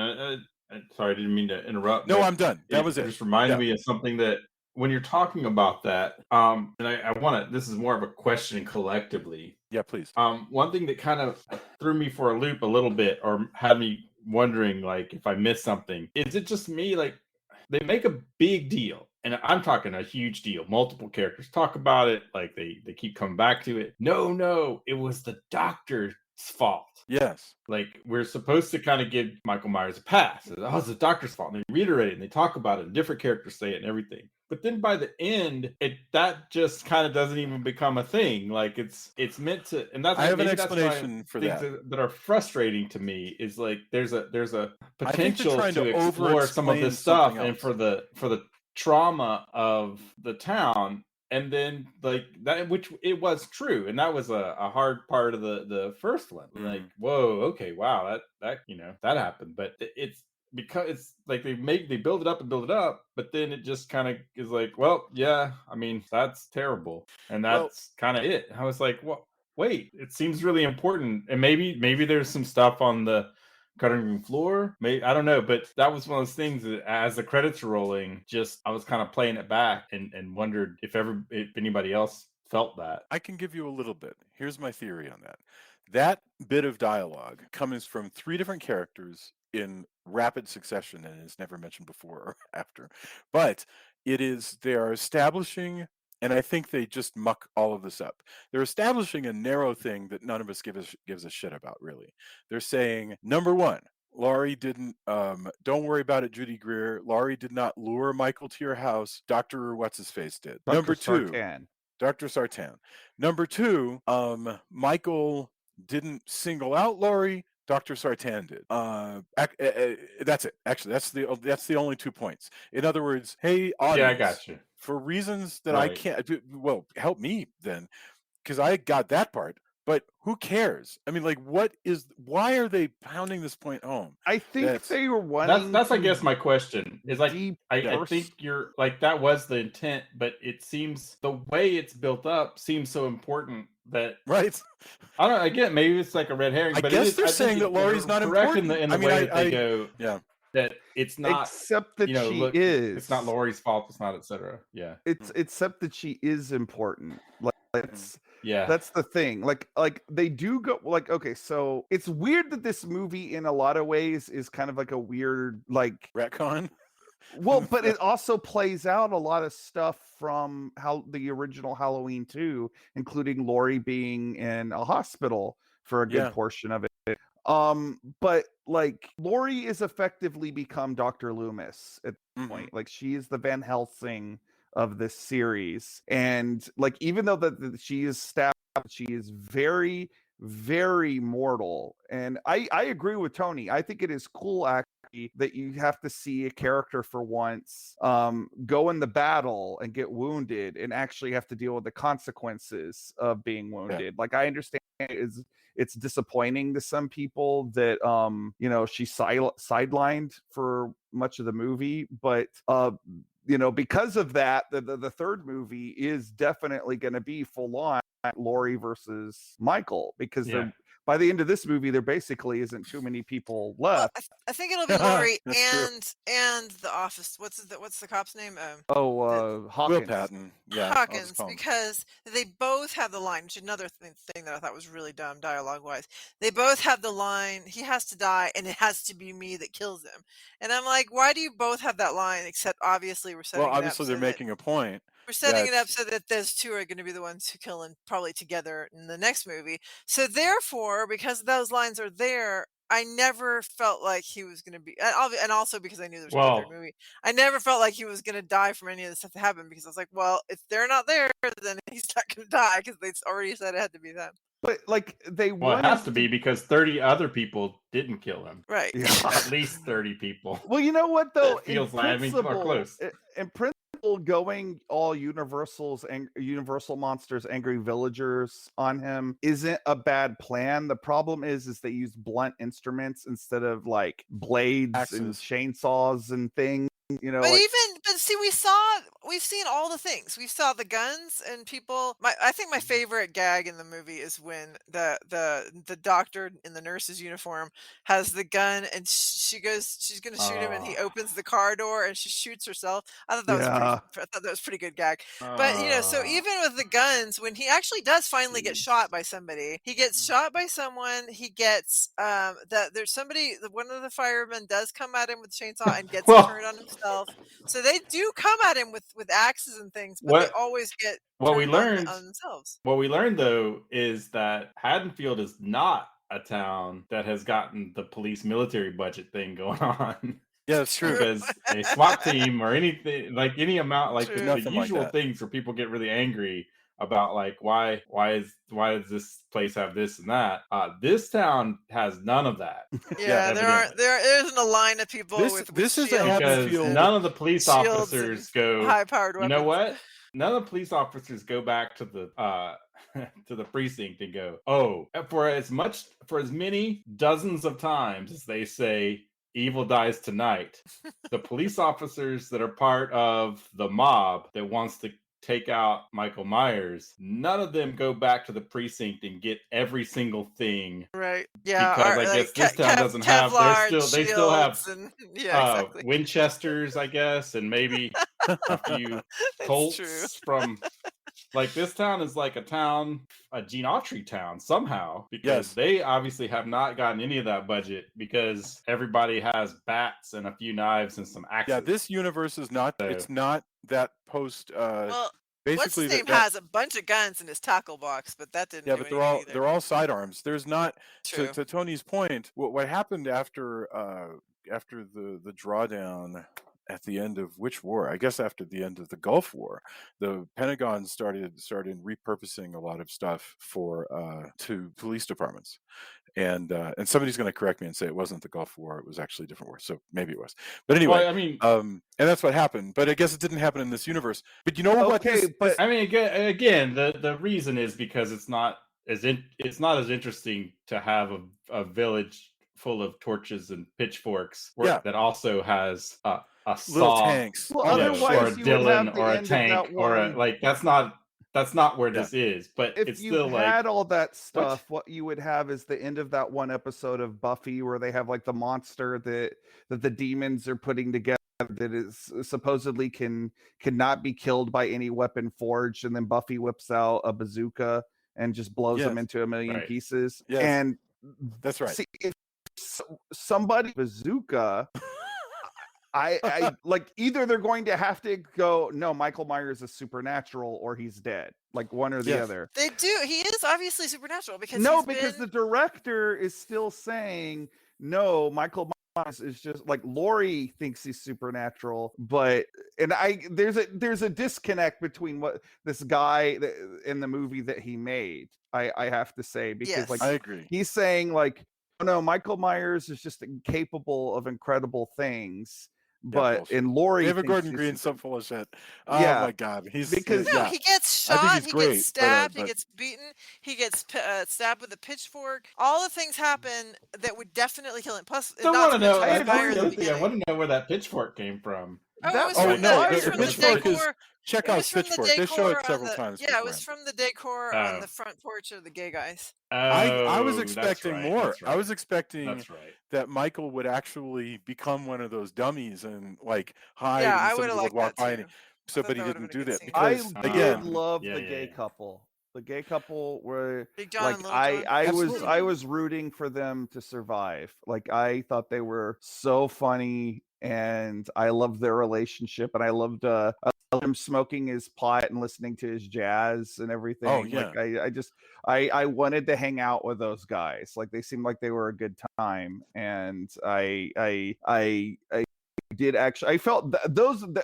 sorry, I didn't mean to interrupt. No, I'm done. That was it. Just reminded me of something that when you're talking about that, and I want to, this is more of a question collectively. Yeah, please. One thing that kind of threw me for a loop a little bit, or had me wondering, like, if I missed something, is it just me? Like, they make a big deal, and I'm talking a huge deal. Multiple characters talk about it, like they keep coming back to it. No, it was the doctor's fault. Yes. Like, we're supposed to kind of give Michael Myers a pass. Oh, it's the doctor's fault. And they reiterate it and they talk about it, and different characters say it and everything. But then by the end, that just kind of doesn't even become a thing. Like, it's meant to, and that's, I have an explanation for that. That are frustrating to me is, like, there's a potential to explore some of this stuff, and for the trauma of the town. And then, like, that, which it was true, and that was a hard part of the first one. Like, whoa, okay, wow, that that happened. But it's because it's like they build it up, but then it just kind of is like, well, yeah, I mean, that's terrible, and that's kind of it. I was like, well, wait, it seems really important, and maybe there's some stuff on the cutting room floor, maybe, I don't know, but that was one of those things that as the credits were rolling, just I was kind of playing it back and wondered if anybody else felt that. I can give you a little bit. Here's my theory on that. That bit of dialogue comes from 3 different characters in rapid succession, and is never mentioned before or after. But they are establishing, and I think they just muck all of this up. They're establishing a narrow thing that none of us gives a shit about, really. They're saying, number 1, Laurie didn't, don't worry about it, Judy Greer. Laurie did not lure Michael to your house. Dr. What's-His-Face did. Dr. Number 2, Sartan. Dr. Sartan. Number 2, Michael didn't single out Laurie. Dr. Sartan did. That's it. Actually, that's the only 2 points. In other words, hey, audience, yeah, I got you. For reasons that I can't, well, help me then, because I got that part. But who cares? I mean, like, why are they pounding this point home? I think they were wanting. That's I guess my question is, like, I think you're like, that was the intent, but it seems the way it's built up seems so important that, right. I don't know. Again, maybe it's like a red herring. I but guess they're saying that Laurie's not important. In the way that they go, that it's not, except that she is. It's not Laurie's fault. It's not, etc. Yeah. It's except that she is important. Like, yeah, that's the thing. Like they do go, like, okay, so it's weird that this movie in a lot of ways is kind of like a weird, like, retcon. Well, but it also plays out a lot of stuff from the original Halloween 2, including Laurie being in a hospital for a good portion of it. But, like, Laurie is effectively become Dr. Loomis at this point. Like, she is the Van Helsing of this series, and, like, even though that she is stabbed, she is very, very mortal. And I agree with Tony. I think it is cool, actually, that you have to see a character for once go in the battle and get wounded and actually have to deal with the consequences of being wounded. Like, I understand it's disappointing to some people that she's sidelined for much of the movie, but because of that, the third movie is definitely going to be full on Laurie versus Michael, because by the end of this movie, there basically isn't too many people Well, left. I think it'll be Laurie That's true. and the office. What's the cop's name? Will Hawkins. Patton. Yeah, I'll just Hawkins, call him. because they both have the line, which is another thing that I thought was really dumb dialogue wise. They both have the line, he has to die and it has to be me that kills him. And I'm like, why do you both have that line? Except obviously we're setting Well, it up obviously so they're that making a point. we're setting it up That's so that those two are going to be the ones who kill him probably together in the next movie. So therefore, because those lines are there, I never felt like he was going to be, and also because I knew there's no third Well, movie, I never felt like he was going to die from any of the stuff that happened, because I was like, well, if they're not there, then he's not going to die because they already said it had to be them. But like they well, it wanted has to be because 30 other people didn't kill him. Right. Yeah. At least 30 people. Well, you know what though? It feels like, I mean, or close. In principle, going all Universal's and Universal Monsters, Angry Villagers on him isn't a bad plan. The problem is they use blunt instruments instead of like blades and Axes. chainsaws and things. You know, But like, but see, we've seen all the things. We saw the guns and people. I think my favorite gag in the movie is when the doctor in the nurse's uniform has the gun and she's going to shoot him, and he opens the car door and she shoots herself. I thought that was pretty good gag. But so even with the guns, when he actually does finally get shot by somebody, he gets shot by someone. He gets there's somebody. One of the firemen does come at him with a chainsaw and gets it turned on himself. So they do come at him with axes and things, but they always get turned on themselves. What we learned though is that Haddonfield is not a town that has gotten the police military budget thing going on. Yeah, that's true. Because a SWAT team or anything, like any amount, like the usual like things where people get really angry about, like why does this place have this and that? This town has none of that. Yeah, there isn't a line of people with this is shields, because none of the police officers go. High-powered weapons. You know what? None of the police officers go back to the to the precinct and go, oh, for as many dozens of times as they say evil dies tonight, the police officers that are part of the mob that wants to take out Michael Myers, none of them go back to the precinct and get every single thing. Right. Yeah. Because I guess this town doesn't have. They still have exactly. Winchesters, I guess, and maybe a few Colts from. Like this town is like a Gene Autry town somehow, because they obviously have not gotten any of that budget because everybody has bats and a few knives and some axes. Yeah, this universe is not. It's not that post. Well, basically, what's his name has a bunch of guns in his tackle box, but that didn't. Yeah, but they're all sidearms. There's not. True. To Tony's point, what happened after the drawdown at the end of which war? I guess after the end of the Gulf War, the Pentagon started repurposing a lot of stuff to police departments, and somebody's going to correct me and say it wasn't the Gulf War; it was actually a different war. So maybe it was. But anyway, I mean, and that's what happened. But I guess it didn't happen in this universe. But you know what? I mean, again, the reason is because it's not as interesting to have a village full of torches and pitchforks that also has a saw, tanks, or a Dylan, or a tank, or that's not where this is. But if it's you still had all that stuff, what you would have is the end of that one episode of Buffy where they have like the monster that the demons are putting together that is supposedly cannot be killed by any weapon forged, and then Buffy whips out a bazooka and just blows them into a million pieces. Yes. And that's right. See, if somebody bazooka, I like either they're going to have to go, no, Michael Myers is supernatural or he's dead, like one or the other. They do. He is obviously supernatural because the director is still saying no, Michael Myers is just like Laurie thinks he's supernatural, there's a disconnect between what this guy in the movie that he made. I have to say, because like I agree. He's saying like, oh, no, Michael Myers is just incapable of incredible things. But in Laurie, David Gordon Green's so full of shit. Oh my God, he gets shot, he gets stabbed, he gets beaten, he gets stabbed with a pitchfork. All the things happen that would definitely kill him. Plus, I want to know where that pitchfork came from. Oh, it was Oh from no, the, it was the from the pitchfork is decor. check It out was from the pitchfork. They show it decor on several the, times yeah, it was beforehand. from the decor on the front porch of the gay guys. I was Oh, that's expecting right. more. That's I was right. expecting That's right. that Michael would actually become one of those dummies and like hide, Yeah, and I would somebody have would liked walk that by, too. and I so, thought but he that would have didn't been a do good that scene. I because did again, love Yeah, the yeah, gay yeah. couple. The gay couple were Big John like and Little John. I Absolutely. was rooting for them to survive. Like I thought they were so funny, and I loved their relationship, and I loved him smoking his pot and listening to his jazz and everything. Oh, yeah. Like I wanted to hang out with those guys. Like they seemed like they were a good time, and I did actually. I felt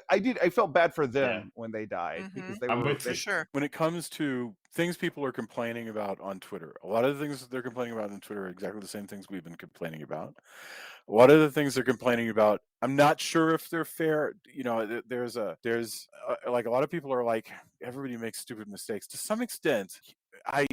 I felt bad for them when they died because they I'm were with For you. sure. when it comes to things people are complaining about on Twitter, a lot of the things they're complaining about on Twitter are exactly the same things we've been complaining about. A lot of the things they're complaining about, I'm not sure if they're fair. You know, there's like a lot of people are like, everybody makes stupid mistakes. To some extent,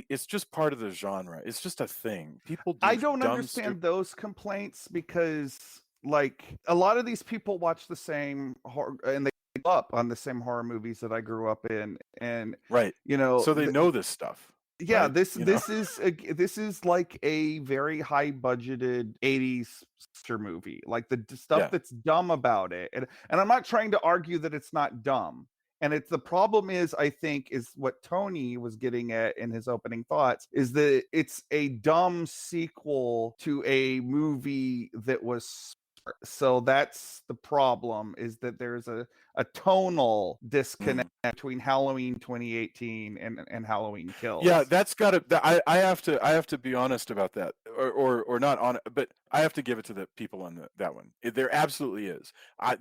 it's just part of the genre. It's just a thing. People do I don't dumb, understand those complaints because like a lot of these people watch the same horror and they grew up on the same horror movies that I grew up in, and right? you know, So they know this stuff. yeah, Right? this You know? this is like a very high budgeted 80s slasher movie. Like the stuff Yeah. that's dumb about it. And I'm not trying to argue that it's not dumb. And it's the problem is, I think, is what Tony was getting at in his opening thoughts, is that it's a dumb sequel to a movie that was smart. So that's the problem, is that there's a tonal disconnect between Halloween 2018 and Halloween Kills. Yeah, that's got to. I have to be honest about that, or not on, but I have to give it to the people on that one. There absolutely is.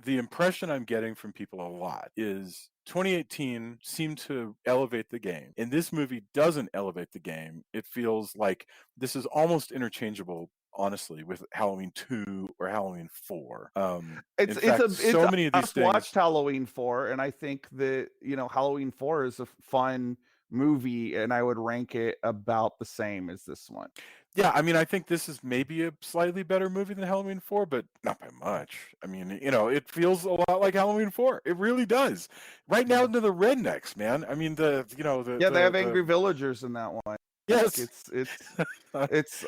The impression I'm getting from people a lot is 2018 seemed to elevate the game, and this movie doesn't elevate the game. It feels like this is almost interchangeable, honestly, with Halloween 2 or Halloween 4. Many of these I've things. watched Halloween 4, and I think that, you know, Halloween 4 is a fun movie, and I would rank it about the same as this one. Yeah, I mean, I think this is maybe a slightly better movie than Halloween 4, but not by much. I mean, you know, it feels a lot like Halloween 4. It really does. Right now to the rednecks, man. I mean, they have angry villagers in that one. Yes. It's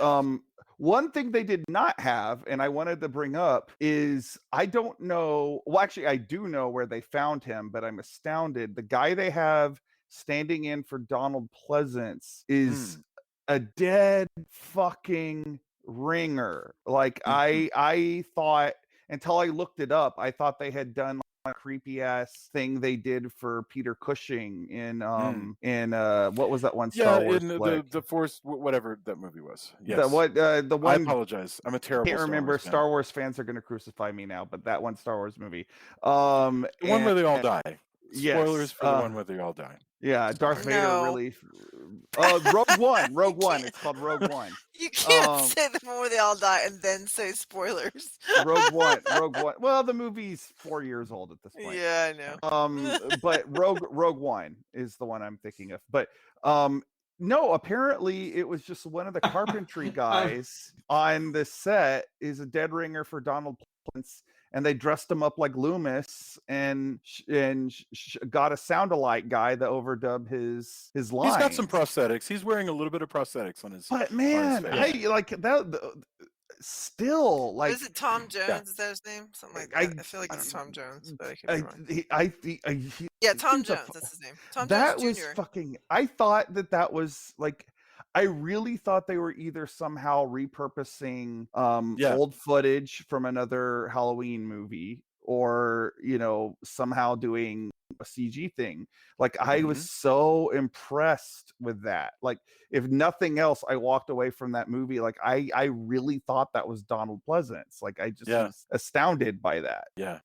one thing they did not have, and I wanted to bring up, is I don't know. Well, actually, I do know where they found him, but I'm astounded. The guy they have standing in for Donald Pleasance is a dead fucking ringer. Like I thought, until I looked it up, I thought they had done a creepy ass thing they did for Peter Cushing in what was that one Star Wars in flick? the Force, whatever that movie was. Yes. The one I apologize. I'm a terrible. Can't remember. Star Wars fans are going to crucify me now, but that one Star Wars movie, the one where they all die. Spoilers yes, for the one where they all die. Yeah, Darth Vader really. Rogue One. It's called Rogue One. You can't say the one where they all die and then say spoilers. Rogue One. Well, the movie's 4 years old at this point. Yeah, I know. But Rogue One is the one I'm thinking of. But no, apparently it was just one of the carpentry guys on the set is a dead ringer for Donald Pleasance, and they dressed him up like Loomis and got a sound-alike guy to overdub his lines. He's got some prosthetics. He's wearing a little bit of prosthetics on his. But man, I like that. Still, like, is it Tom Jones? Yeah. Is that his name? Something like that. I feel like it's Tom Jones, but I could be wrong. Yeah, Tom Jones. That's his name. Tom that Jones was Jr. fucking. I thought that was like. I really thought they were either somehow repurposing old footage from another Halloween movie, or, you know, somehow doing a CG thing. Like, I was so impressed with that. Like, if nothing else, I walked away from that movie like I really thought that was Donald Pleasance. Like, I just was astounded by that. Yeah.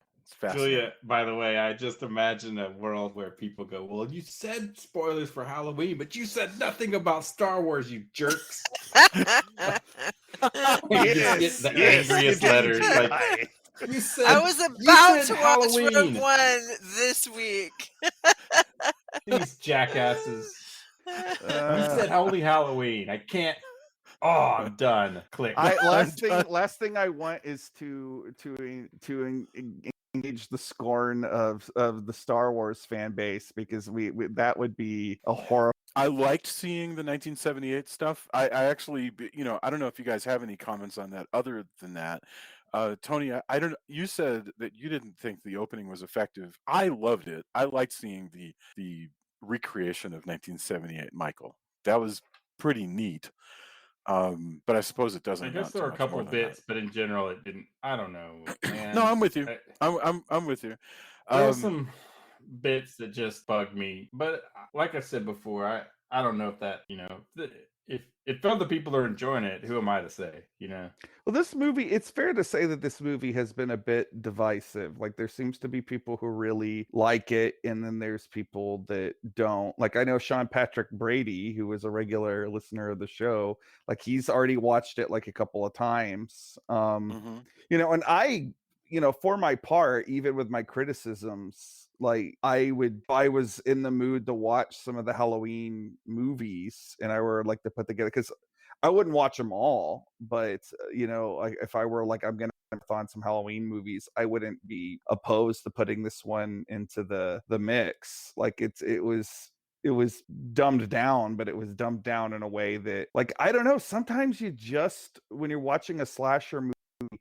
Julia, by the way, I just imagine a world where people go, well, you said spoilers for Halloween, but you said nothing about Star Wars, you jerks. You just get the angriest letters. Like, you said, I was about to Halloween. watch Rogue One this week. These jackasses. You said only Halloween. I can't. Oh, I'm done. Click. Last thing I want is to gauge the scorn of the Star Wars fan base, because we that would be a horrible. I liked seeing the 1978 stuff. I actually, I don't know if you guys have any comments on that other than that. Tony, I don't. You said that you didn't think the opening was effective. I loved it. I liked seeing the recreation of 1978 Michael. That was pretty neat. But I suppose it doesn't. I guess amount to there were a much couple more than bits, but in general, it didn't. I don't know, that. No, man. I'm with you. I'm with you. There were some bits that just bugged me, but like I said before, I don't know if that if other people are enjoying it, who am I to say? Well, this movie, it's fair to say that this movie has been a bit divisive. Like, there seems to be people who really like it, and then there's people that don't. Like, I know Sean Patrick Brady, who is a regular listener of the show, like, he's already watched it like a couple of times. And I, for my part, even with my criticisms, like, I was in the mood to watch some of the Halloween movies, and I were like to put together, because I wouldn't watch them all, but if I were like, I'm gonna marathon some Halloween movies, I wouldn't be opposed to putting this one into the mix. Like, it was dumbed down, but it was dumbed down in a way that, like, I don't know, sometimes you just, when you're watching a slasher movie,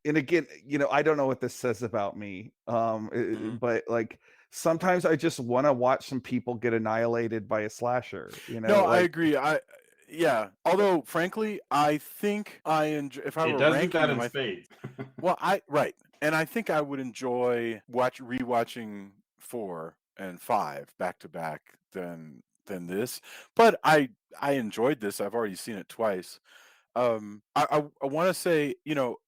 and again, I don't know what this says about me, but like, sometimes I just want to watch some people get annihilated by a slasher. No, I like, agree. Yeah. Although, frankly, I think I enjoy. If I It were does do ranking that them, in spades. right, and I think I would enjoy rewatching 4 and 5 back to back than this. But I enjoyed this. I've already seen it twice. I want to say,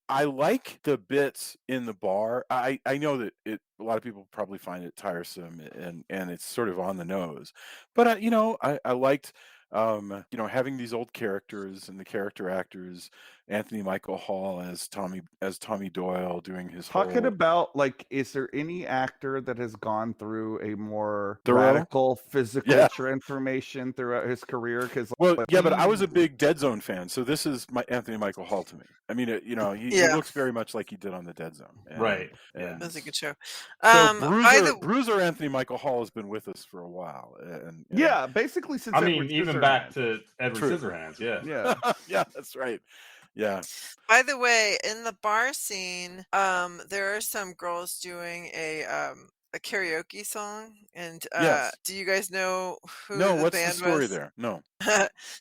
I like the bits in the bar. I know that a lot of people probably find it tiresome, and it's sort of on the nose, but I liked having these old characters and the character actors, Anthony Michael Hall as Tommy Doyle doing his talking whole about, like, is there any actor that has gone through a more thorough. radical physical Yeah. transformation throughout his career? Because Well, yeah, but I was a big Dead Zone fan, so this is my Anthony Michael Hall to me. I mean, he Yeah. looks very much like he did on the Dead Zone. Right. That was a good show. So Bruiser Anthony Michael Hall has been with us for a while, and yeah, basically since even back to Edward Scissorhands. Yeah. Yeah, that's right. Yeah. By the way, in the bar scene, there are some girls doing a karaoke song, and Yes. do you guys know who No, the what's band the story was? there? No.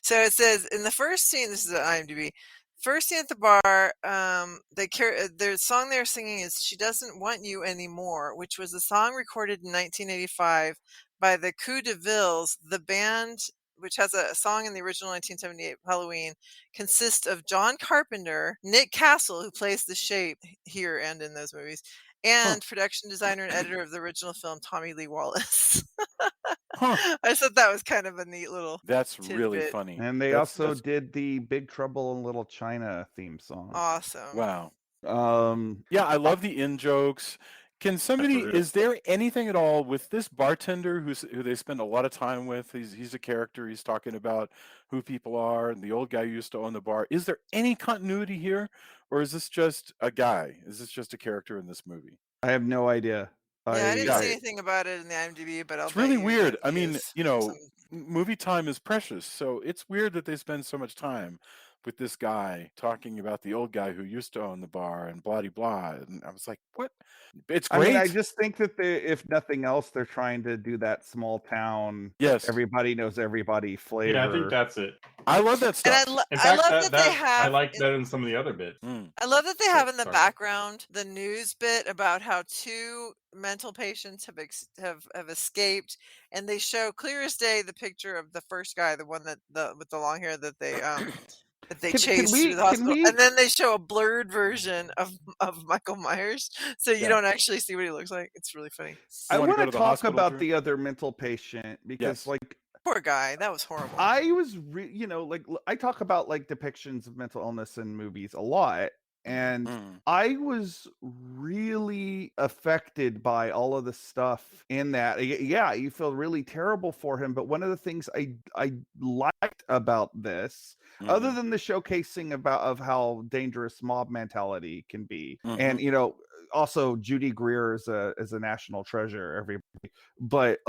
So it says in the first scene, this is at IMDb. First scene at the bar, their song they're singing is "She Doesn't Want You Anymore," which was a song recorded in 1985 by the Coup de Villes. The band, which has a song in the original 1978 Halloween, consists of John Carpenter, Nick Castle, who plays the Shape here and in those movies, and production designer and editor of the original film, Tommy Lee Wallace. I thought that was kind of a neat little That's tidbit. really funny. And they also did the Big Trouble in Little China theme song. Awesome. Wow. Yeah, I love the in jokes. Can somebody? Is there anything at all with this bartender who they spend a lot of time with? He's a character. He's talking about who people are, and the old guy who used to own the bar. Is there any continuity here, or is this just a guy? Is this just a character in this movie? I have no idea. Yeah, I didn't see anything about it in the IMDb, but it's really weird. I mean, movie time is precious, so it's weird that they spend so much time with this guy talking about the old guy who used to own the bar and blah blah. And I was like, what? It's great. I mean, I just think that if nothing else, they're trying to do that small town. Yes, everybody knows everybody flavor. Yeah, I think that's it. I love that stuff. And I love that they have. I like that in some of the other bits. I love that they have in the background the news bit about how 2 mental patients have escaped, and they show clear as day the picture of the first guy, the one with the long hair that they chased through the hospital, and then they show a blurred version of Michael Myers, so you don't actually see what he looks like. It's really funny. I want to talk about the other mental patient, because like, poor guy, that was horrible. I was like, I talk about like depictions of mental illness in movies a lot, and I was really affected by all of the stuff in that. Yeah, you feel really terrible for him, but one of the things I liked about this, other than the showcasing of how dangerous mob mentality can be, and also Judy Greer is a national treasure, everybody. But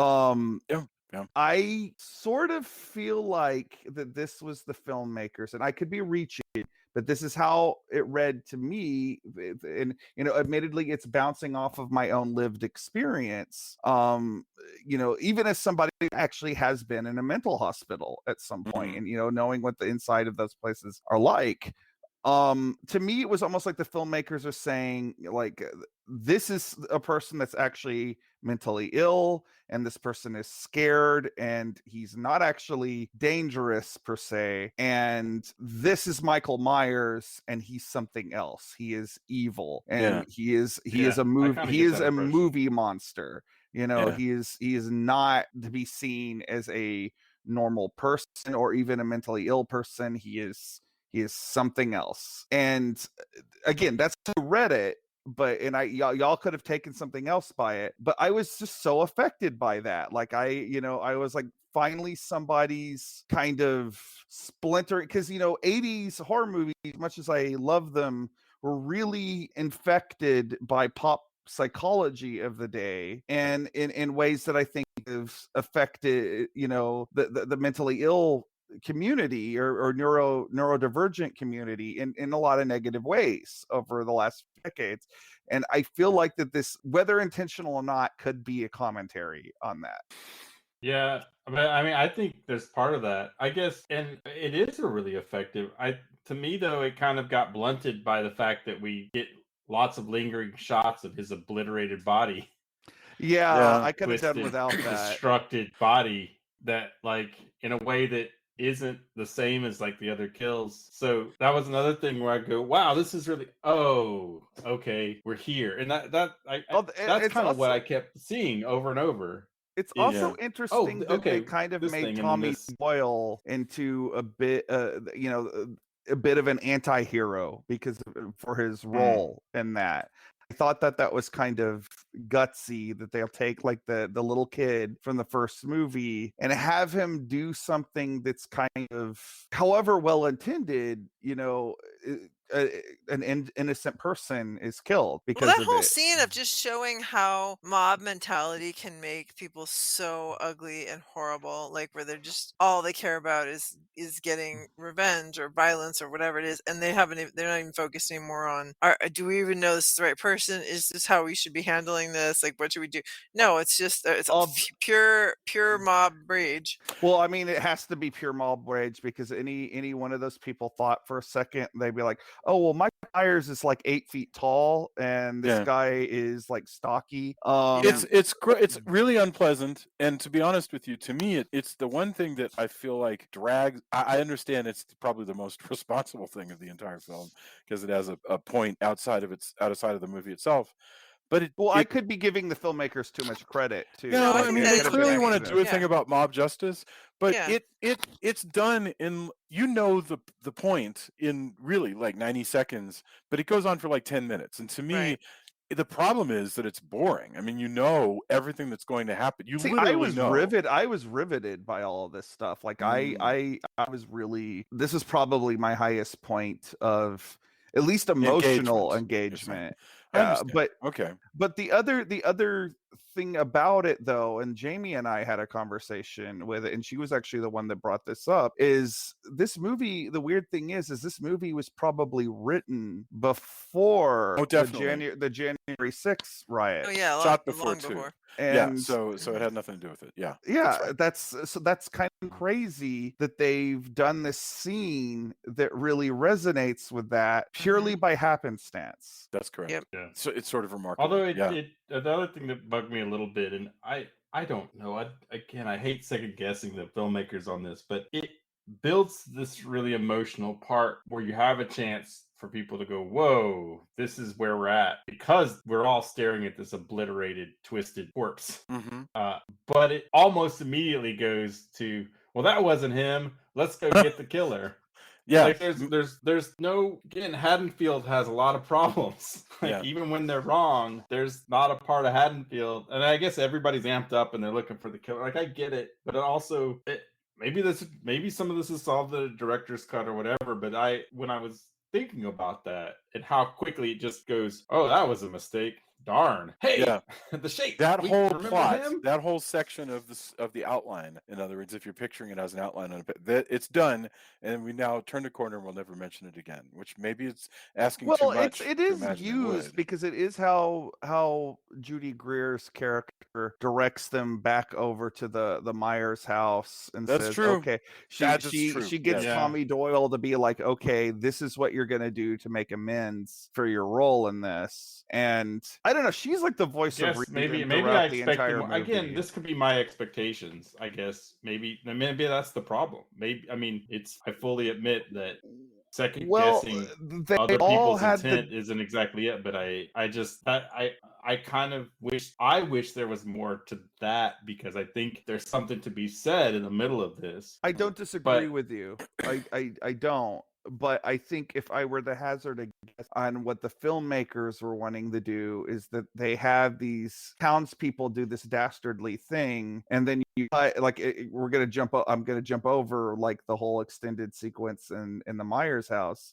Yeah. I sort of feel like that this was the filmmakers, and I could be reaching, but this is how it read to me. And admittedly, it's bouncing off of my own lived experience. Even as somebody who actually has been in a mental hospital at some point, and knowing what the inside of those places are like. To me, it was almost like the filmmakers are saying, like, this is a person that's actually mentally ill, and this person is scared, and he's not actually dangerous per se, and this is Michael Myers, and he's something else. He is evil, and he is a movie monster. He is not to be seen as a normal person or even a mentally ill person. He is something else. And again, that's how I read it, but y'all could have taken something else by it. But I was just so affected by that. Like I was like, finally somebody's kind of splintering, because 80s horror movies, much as I love them, were really infected by pop psychology of the day, and in ways that I think have affected the mentally ill community or neurodivergent community in a lot of negative ways over the last decades. And I feel like that this, whether intentional or not, could be a commentary on that. Yeah, but I mean, I think there's part of that, I guess, and it is a really effective. To me though, it kind of got blunted by the fact that we get lots of lingering shots of his obliterated body. Yeah, I could have done without that. Destructed body that, like, in a way that isn't the same as like the other kills. So that was another thing where I go, wow, this is really, okay, we're here. And that's kind of what I kept seeing over and over. It's also interesting that they kind of made Tommy Doyle into a bit, a bit of an anti-hero for his role in that. I thought that was kind of gutsy, that they'll take like the little kid from the first movie and have him do something that's kind of, however well intended, an innocent person is killed because that of whole it. scene of just showing how mob mentality can make people so ugly and horrible, like where they're just, all they care about is getting revenge or violence or whatever it is, and they're not even focused anymore on, do we even know this is the right person? Is this how we should be handling this? Like, what should we do? No, it's just it's pure mob rage. Well, I mean, it has to be pure mob rage, because any one of those people thought for a second, they'd be like, oh, well, Mike Myers is like 8 feet tall, and this guy is like stocky. It's really unpleasant, and to be honest with you, to me, it's the one thing that I feel like drags. I understand it's probably the most responsible thing of the entire film, because it has a point outside of the movie itself. But I could be giving the filmmakers too much credit too. No, I mean, they clearly want to do a thing about mob justice, but it's done in, the point in really like 90 seconds, but it goes on for like 10 minutes. And to me, the problem is that it's boring. I mean, everything that's going to happen. I was riveted by all of this stuff. Like I was really, this is probably my highest point of at least emotional engagement. But the other thing about it though, and Jamie and I had a conversation with it, and she was actually the one that brought this up, is this movie, the weird thing is this movie was probably written before the January 6th riot. Oh yeah, shot before too. Before. And so it had nothing to do with it. That's kind of crazy that they've done this scene that really resonates with that purely by happenstance. That's correct. Yep. Yeah. So it's sort of remarkable. Although the other thing that bugged me a little bit, and I don't know, I hate second guessing the filmmakers on this, but it builds this really emotional part where you have a chance for people to go, whoa, this is where we're at, because we're all staring at this obliterated, twisted corpse. But it almost immediately goes to, well, that wasn't him, let's go get the killer. Yeah, like there's no, again, Haddonfield has a lot of problems. Even when they're wrong, there's not a part of Haddonfield, and I guess everybody's amped up and they're looking for the killer. Like, I get it, but it also, maybe some of this is solved in the director's cut or whatever. But when I was thinking about that and how quickly it just goes, oh, that was a mistake. Darn. Hey, Yeah. the shape. That We whole remember plot, him? that whole section of the outline, in other words, if you're picturing it as an outline on that it's done, and we now turn the corner and we'll never mention it again, which maybe it's asking too Well, much it to is imagine it used would. because it is how Judy Greer's character directs them back over to the Myers house and That's says, true. okay, That is true. she gets Yes. Tommy Doyle to be like, okay, this is what you're gonna do to make amends for your role in this. And I don't know, she's like the voice of Yes, reason maybe I throughout the expected entire more. movie. Again, this could be my expectations. I guess maybe that's the problem. Maybe I fully admit that second Well, guessing they other all people's had the intent isn't exactly it. But I just I kind of wish there was more to that, because I think there's something to be said in the middle of this. I don't disagree with you. I don't. But I think if I were to hazard a guess on what the filmmakers were wanting to do, is that they have these townspeople do this dastardly thing, and then we're gonna I'm gonna jump over like the whole extended sequence in the Myers house,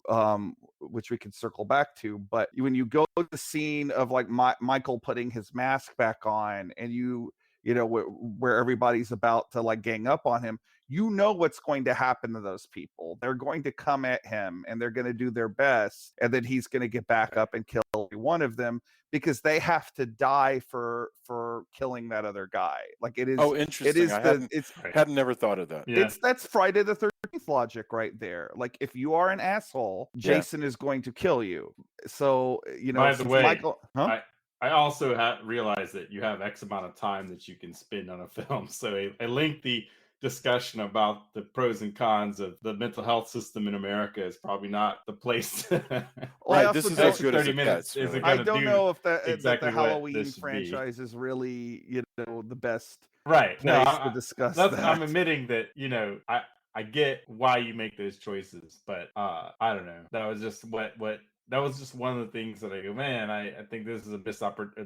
which we can circle back to. But when you go to the scene of like Michael putting his mask back on, and you know where everybody's about to like gang up on him, you know what's going to happen to those people. They're going to come at him and they're going to do their best, and then he's going to get back up and kill one of them, because they have to die for killing that other guy. Like it is. Oh, interesting. It is hadn't never thought of that. Yeah. That's Friday the 13th logic right there. Like if you are an asshole, Jason is going to kill you. So By the way, Michael, I also realized that you have X amount of time that you can spend on a film. So a lengthy discussion about the pros and cons of the mental health system in America is probably not the place. Right, this is as good as it gets. Really. I don't know if exactly the Halloween be. franchise is really the best right place to discuss that. I'm admitting that I get why you make those choices, but I don't know. That was just that was just one of the things that I go, man, I think this is at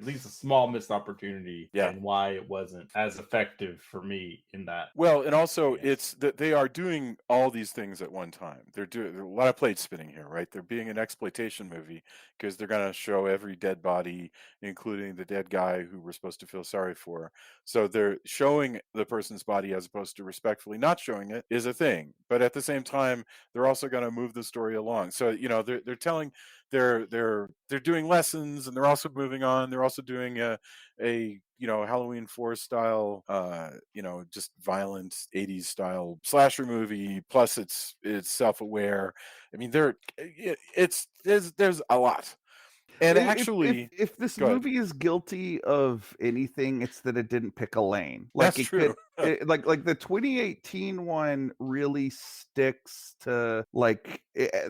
least a small missed opportunity, and why it wasn't as effective for me in that. Well, and also it's that they are doing all these things at one time. They're doing a lot of plate spinning here, right? They're being an exploitation movie because they're going to show every dead body, including the dead guy who we're supposed to feel sorry for. So they're showing the person's body as opposed to respectfully not showing it is a thing. But at the same time, they're also going to move the story along. So they're telling. They're doing lessons, and they're also moving on. They're also doing a Halloween 4 style, just violent 80s style slasher movie. Plus, it's self-aware. I mean, there's a lot. And actually, if this movie is guilty of anything, it's that it didn't pick a lane. Like that's true. Like the 2018 one really sticks to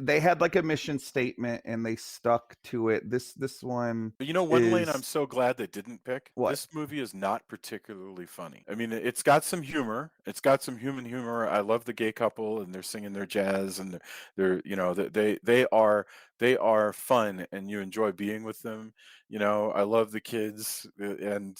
they had like a mission statement and they stuck to it. This one, one lane I'm so glad they didn't pick. What? This movie is not particularly funny. I mean, it's got some humor. It's got some human humor. I love the gay couple, and they're singing their jazz, and they are fun, and you enjoy being with them. I love the kids, and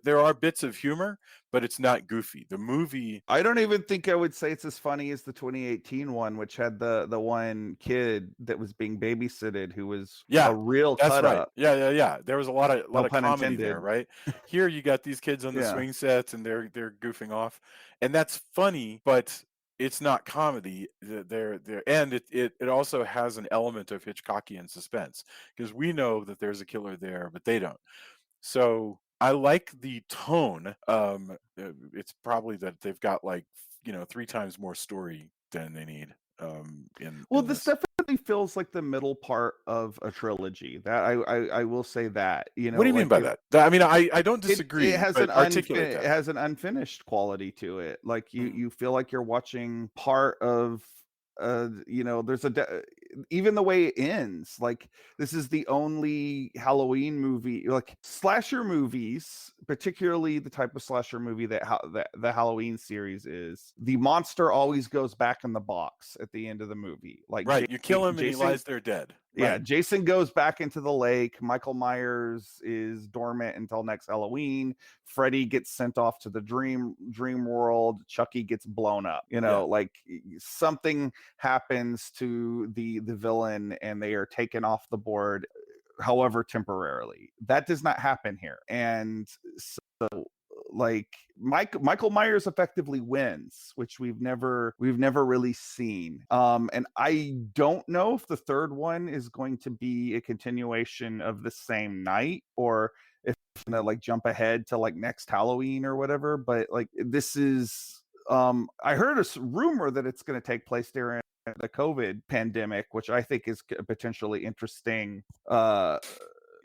there are bits of humor, but it's not goofy. The movie, I don't even think I would say it's as funny as the 2018 one, which had the one kid that was being babysitted who was a real cut up. Yeah. There was a lot of comedy intended. there, right? Here you got these kids on the swing sets, and they're goofing off, and that's funny, but it's not comedy. And it also has an element of Hitchcockian suspense, because we know that there's a killer there, but they don't. So I like the tone. It's probably that they've got 3 times more story than they need. This definitely feels like the middle part of a trilogy. That I will say that. What do you mean by that? I mean, I don't disagree. It has it has an unfinished quality to it. Like you feel like you're watching part of. There's even the way it ends. Like this is the only Halloween movie, like slasher movies, particularly the type of slasher movie that the Halloween series is. The monster always goes back in the box at the end of the movie. Like right, you kill him and he lies there dead. Yeah, Right. Jason goes back into the lake. Michael Myers is dormant until next Halloween. Freddy gets sent off to the dream world. Chucky gets blown up. Like something happens to the villain and they are taken off the board, however temporarily. That does not happen here. And so like Michael Myers effectively wins, which we've never really seen. And I don't know if the third one is going to be a continuation of the same night or if it's gonna like jump ahead to like next Halloween or whatever. But like this is I heard a rumor that it's going to take place during the COVID pandemic, which I think is potentially interesting.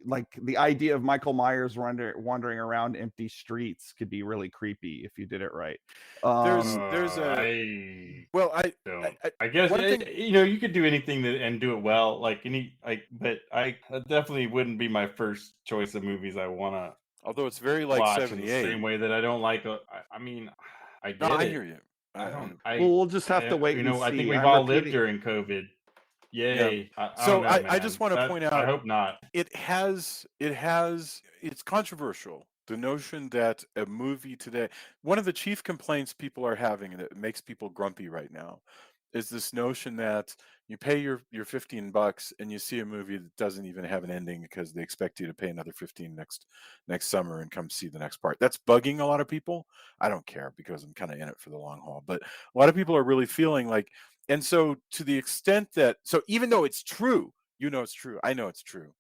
Like the idea of Michael Myers wandering around empty streets could be really creepy if you did it right. There's a well, I guess one thing, you could do anything and do it well, but I definitely wouldn't be my first choice of movies I want to although it's very like watch in the 78. same way that I don't like. I mean, I get No, I it. hear you. Well, we'll just have to wait and see. I think we've all lived during COVID. Yay! Yeah. I don't know, I just want to point out. I hope not. It's controversial. The notion that a movie today, one of the chief complaints people are having, and it makes people grumpy right now, is this notion that you pay your $15 and you see a movie that doesn't even have an ending because they expect you to pay another 15 next summer and come see the next part. That's bugging a lot of people. I don't care because I'm kind of in it for the long haul, but a lot of people are really feeling like, and so to the extent that, so even though it's true, it's true, I know it's true,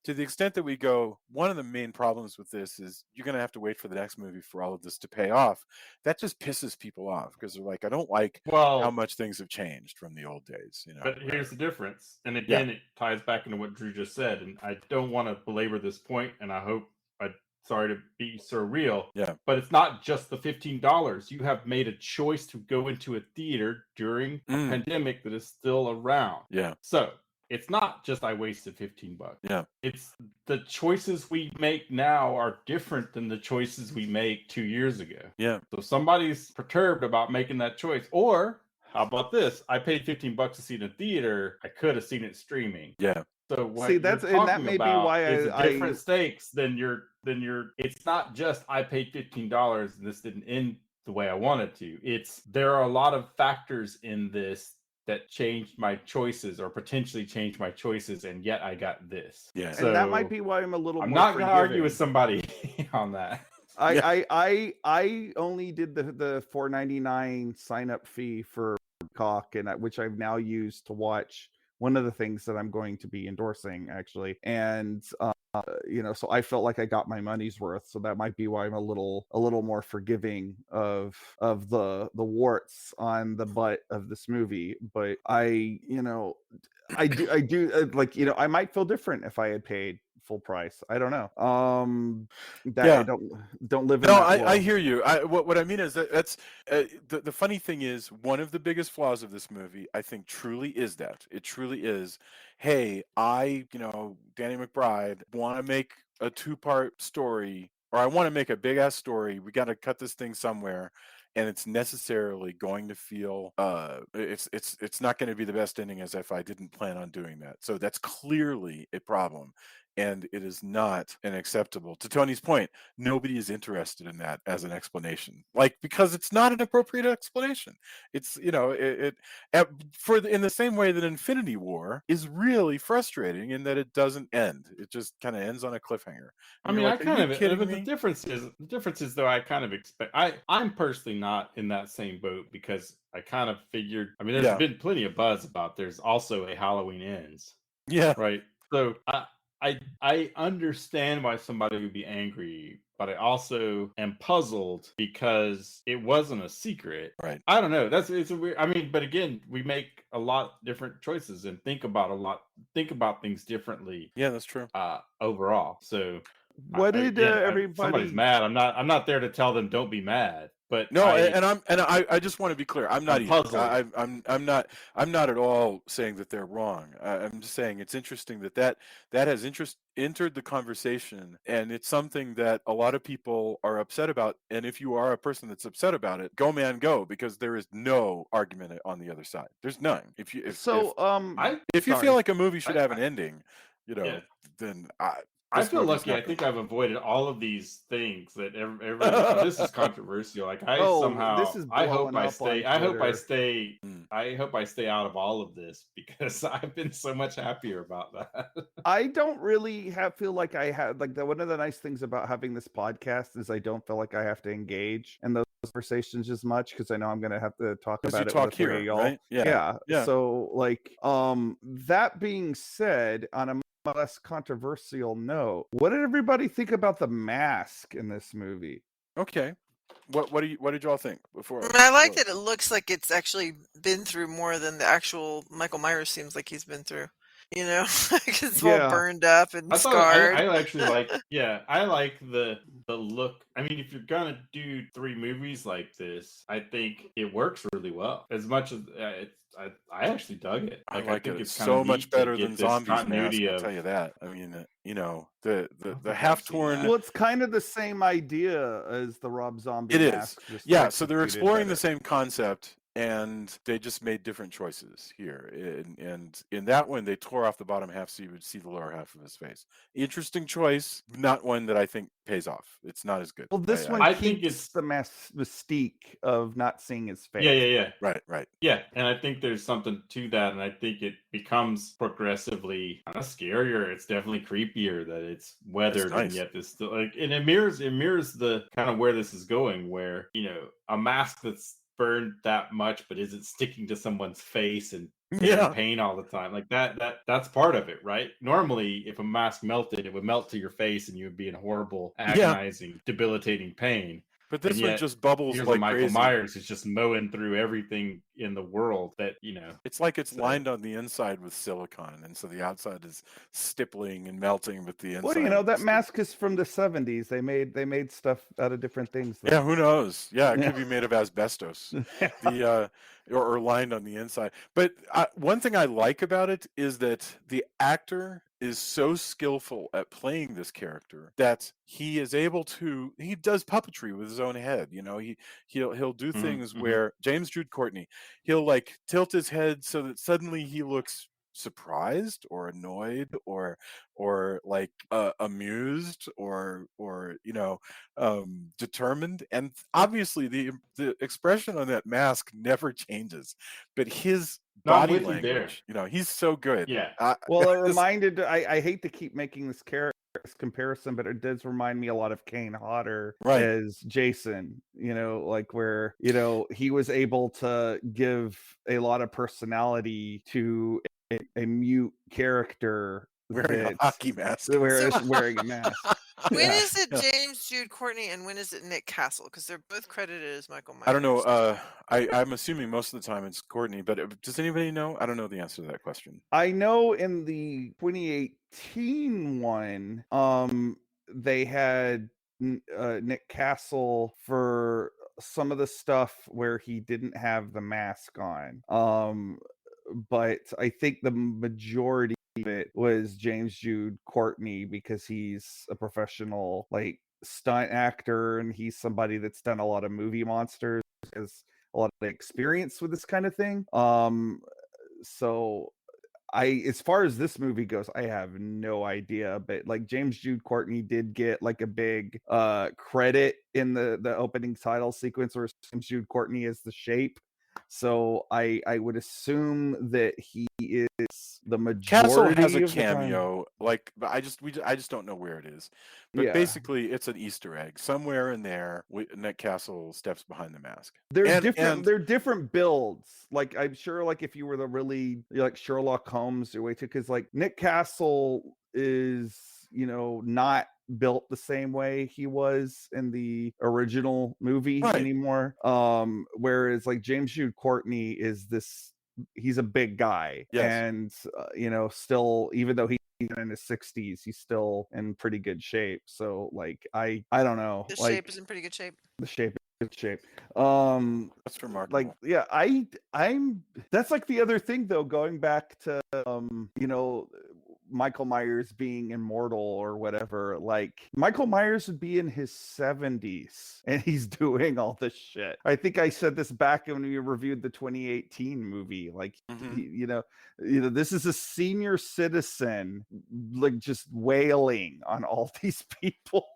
to the extent that we go, one of the main problems with this is you're going to have to wait for the next movie for all of this to pay off. That just pisses people off because they're like, I don't like how much things have changed from the old days. But here's the difference. And again, it ties back into what Drew just said. And I don't want to belabor this point, and sorry to be so real. Yeah. But it's not just the $15. You have made a choice to go into a theater during a pandemic that is still around. Yeah. So it's not just I wasted $15. Yeah. It's the choices we make now are different than the choices we make 2 years ago. Yeah. So somebody's perturbed about making that choice. Or how about this? I paid $15 to see it in a theater. I could have seen it streaming. Yeah. So what see, that's and that may be why is different stakes than your. It's not just I paid $15 and this didn't end the way I wanted to. There are a lot of factors in this that changed my choices or potentially changed my choices, and yet I got this. Yeah, so and that might be why I'm a little. I'm more not going to argue with somebody on that. I only did the $4.99 sign up fee for Cock, and which I've now used to watch one of the things that I'm going to be endorsing actually, and so I felt like I got my money's worth. So that might be why I'm a little more forgiving of the warts on the butt of this movie. But I do like, I might feel different if I had paid full price. I don't know. I don't live in that world. I hear you. What I mean is that's the funny thing is, one of the biggest flaws of this movie, I think, truly is that it truly is, hey, Danny McBride, want to make a 2-part story, or I want to make a big ass story. We got to cut this thing somewhere. And it's necessarily going to feel it's not going to be the best ending as if I didn't plan on doing that. So that's clearly a problem. And it is not an acceptable. To Tony's point, nobody is interested in that as an explanation, because it's not an appropriate explanation. It's in the same way that Infinity War is really frustrating in that it doesn't end. It just kind of ends on a cliffhanger. I mean, the difference is though, I kind of expect. I'm personally not in that same boat because I kind of figured. I mean, there's been plenty of buzz about there's also a Halloween Ends. Yeah. Right. So I understand why somebody would be angry, but I also am puzzled because it wasn't a secret. Right. I don't know. It's a weird. I mean, but again, we make a lot different choices and think about things differently. Yeah, that's true. Overall, so what did everybody? Somebody's mad. I'm not there to tell them don't be mad. but No, I just want to be clear. I'm not I'm either. puzzled. I'm not at all saying that they're wrong. I'm just saying it's interesting that has entered the conversation, and it's something that a lot of people are upset about. And if you are a person that's upset about it, go man go, because there is no argument on the other side. There's none. If you if you feel like a movie should have an ending, Yeah. then I this feel movie's lucky. not I gonna- think I've avoided all of these things that everyone. This is controversial. Like I this is I hope blowing I up stay. on I hope I Twitter. stay. Mm. I hope I stay out of all of this because I've been so much happier about that. I don't really feel like I have one of the nice things about having this podcast is I don't feel like I have to engage in those conversations as much because I know I'm going to have to talk Because you about it talk with the three here, of y'all. right? Yeah. So that being said, on a less controversial note, what did everybody think about the mask in this movie? Okay. What did y'all think before? I like that it looks like it's actually been through more than the actual Michael Myers seems like he's been through. You know, it's all burned up and scarred. I actually like. Yeah, I like the look. I mean, if you're gonna do 3 movies like this, I think it works really well. As much as I actually dug it. I Like, I think it it's so much better than this Zombies Mask. continuity I'll tell you that. I mean, the think half I've seen torn. that. Well, it's kind of the same idea as the Rob Zombie It is. mask. Just Yeah, so they're executed exploring better. the same concept, and they just made different choices here. And in that one, they tore off the bottom half so you would see the lower half of his face. Interesting choice, not one that I think pays off. It's not as good. Well, this one I keeps think it's the mystique of not seeing his face. Yeah. Right. Yeah, and I think there's something to that, and I think it becomes progressively kind of scarier. It's definitely creepier that it's weathered, nice. and yet this still and it mirrors the kind of where this is going, where a mask that's burned that much but isn't sticking to someone's face and they're in pain all the time. Like that's part of it, right? Normally, if a mask melted, it would melt to your face and you would be in horrible, agonizing, debilitating pain. But this one just bubbles here's like a Michael crazy. Myers is just mowing through everything in the world that It's like it's lined on the inside with silicone, and so the outside is stippling and melting, but the inside. Well, that mask is from the 70s. They made stuff out of different things. Yeah, who knows? Yeah, it could be made of asbestos. Or lined on the inside. But one thing I like about it is that the actor is so skillful at playing this character that he is able to. He does puppetry with his own head. He'll do things where James Jude Courtney, he'll like tilt his head so that suddenly he looks surprised or annoyed or like amused or determined, and obviously the expression on that mask never changes, but his body language, he's so good. Well, it reminded I hate to keep making this comparison, but it does remind me a lot of Kane Hodder as Jason, like where he was able to give a lot of personality to a mute character wearing a hockey mask. Wearing a mask. When is it James Jude Courtney and when is it Nick Castle? Because they're both credited as Michael Myers. I don't know. I'm assuming most of the time it's Courtney, but does anybody know? I don't know the answer to that question. I know in the 2018 one, they had Nick Castle for some of the stuff where he didn't have the mask on. But I think the majority of it was James Jude Courtney because he's a professional stunt actor and he's somebody that's done a lot of movie monsters, has a lot of experience with this kind of thing. So as far as this movie goes, I have no idea, but James Jude Courtney did get a big credit in the opening title sequence where James Jude Courtney is the Shape. So I would assume that he is the majority. Castle has a cameo, I just don't know where it is. But basically, it's an Easter egg somewhere in there. Nick Castle steps behind the mask. They're different. They're different builds. I'm sure, if you were the really Sherlock Holmes or way to, because Nick Castle is not built the same way he was in the original movie anymore. Whereas James Jude Courtney is he's a big guy, and still, even though he's in his 60s, he's still in pretty good shape. So I don't know. The Shape is in pretty good shape. The Shape good shape. That's remarkable. Like, yeah, I'm that's like the other thing though, going back to Michael Myers being immortal or whatever. Like, Michael Myers would be in his 70s and he's doing all this shit. I think I said this back when we reviewed the 2018 movie. Like, this is a senior citizen, like, just wailing on all these people.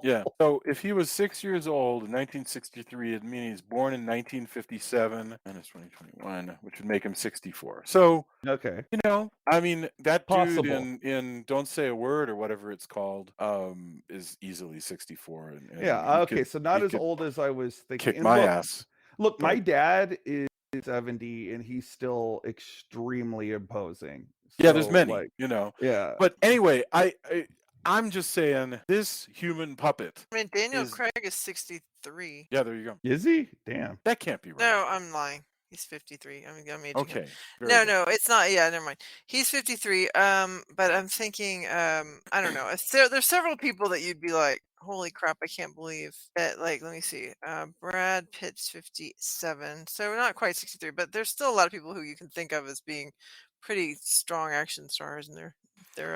Yeah. So if he was 6 years old in 1963, it means he's born in 1957, and it's 2021, which would make him 64. So, Okay. I mean, that dude Possible. in Don't Say a Word or whatever it's called, is easily 64. And Yeah. he Okay. So not as old as I was thinking. kick And my look, ass. look, my dad is 70 and he's still extremely imposing. Yeah, there's So, many, like, yeah. yeah. But anyway, I'm just saying this human puppet. I mean, Daniel Craig is 63. Yeah, there you go. Is he? Damn. That can't be right. No, I'm lying. He's 53. I'm aging him. Okay. No, it's not. Yeah, never mind. He's 53. But I'm thinking, I don't know. There's several people that you'd be like, holy crap, I can't believe that. Like, let me see. Brad Pitt's 57, so not quite 63, but there's still a lot of people who you can think of as being pretty strong action stars, and they're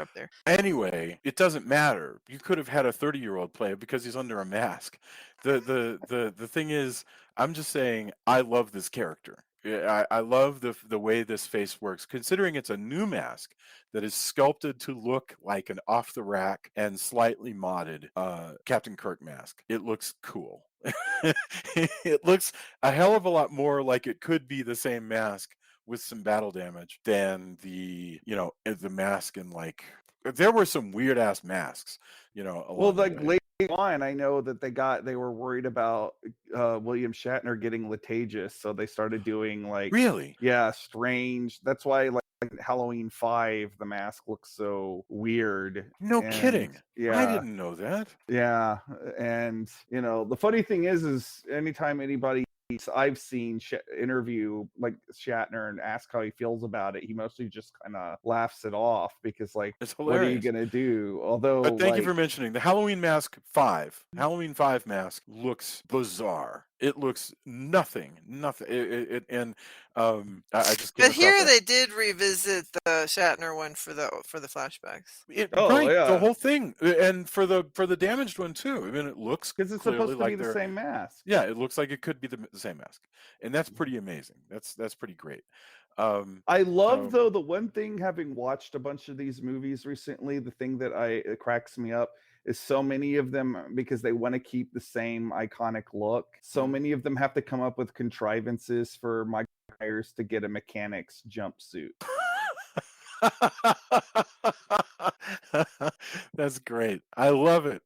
up there. Anyway, it doesn't matter. You could have had a 30-year-old play it because he's under a mask. The thing is, I'm just saying I love this character. I love the way this face works, considering it's a new mask that is sculpted to look like an off the rack and slightly modded Captain Kirk mask. It looks cool. It looks a hell of a lot more like it could be the same mask with some battle damage than the mask in, like, there were some weird ass masks, Well, like, later on, I know that they were worried about William Shatner getting litigious, so they started doing, like, really, yeah, strange. That's why, like, Halloween 5, the mask looks so weird. No kidding. Yeah, I didn't know that. Yeah, and the funny thing is anytime anybody I've seen interview like Shatner and ask how he feels about it, he mostly just kind of laughs it off because, like, It's what are you hilarious. gonna do? Although, But thank you like, for mentioning the Halloween 5 mask looks bizarre. It looks nothing. I just came But here across they did revisit the Shatner one for the flashbacks. right, yeah, the whole thing, and for the damaged one too. I mean, it looks because it's clearly supposed to like be the same mask. Yeah, it looks like it could be the same mask, and that's pretty amazing. That's pretty great. I love, though, the one thing, having watched a bunch of these movies recently, the thing that it cracks me up is so many of them, because they want to keep the same iconic look, so many of them have to come up with contrivances for Michael Myers to get a mechanic's jumpsuit. That's great. I love it.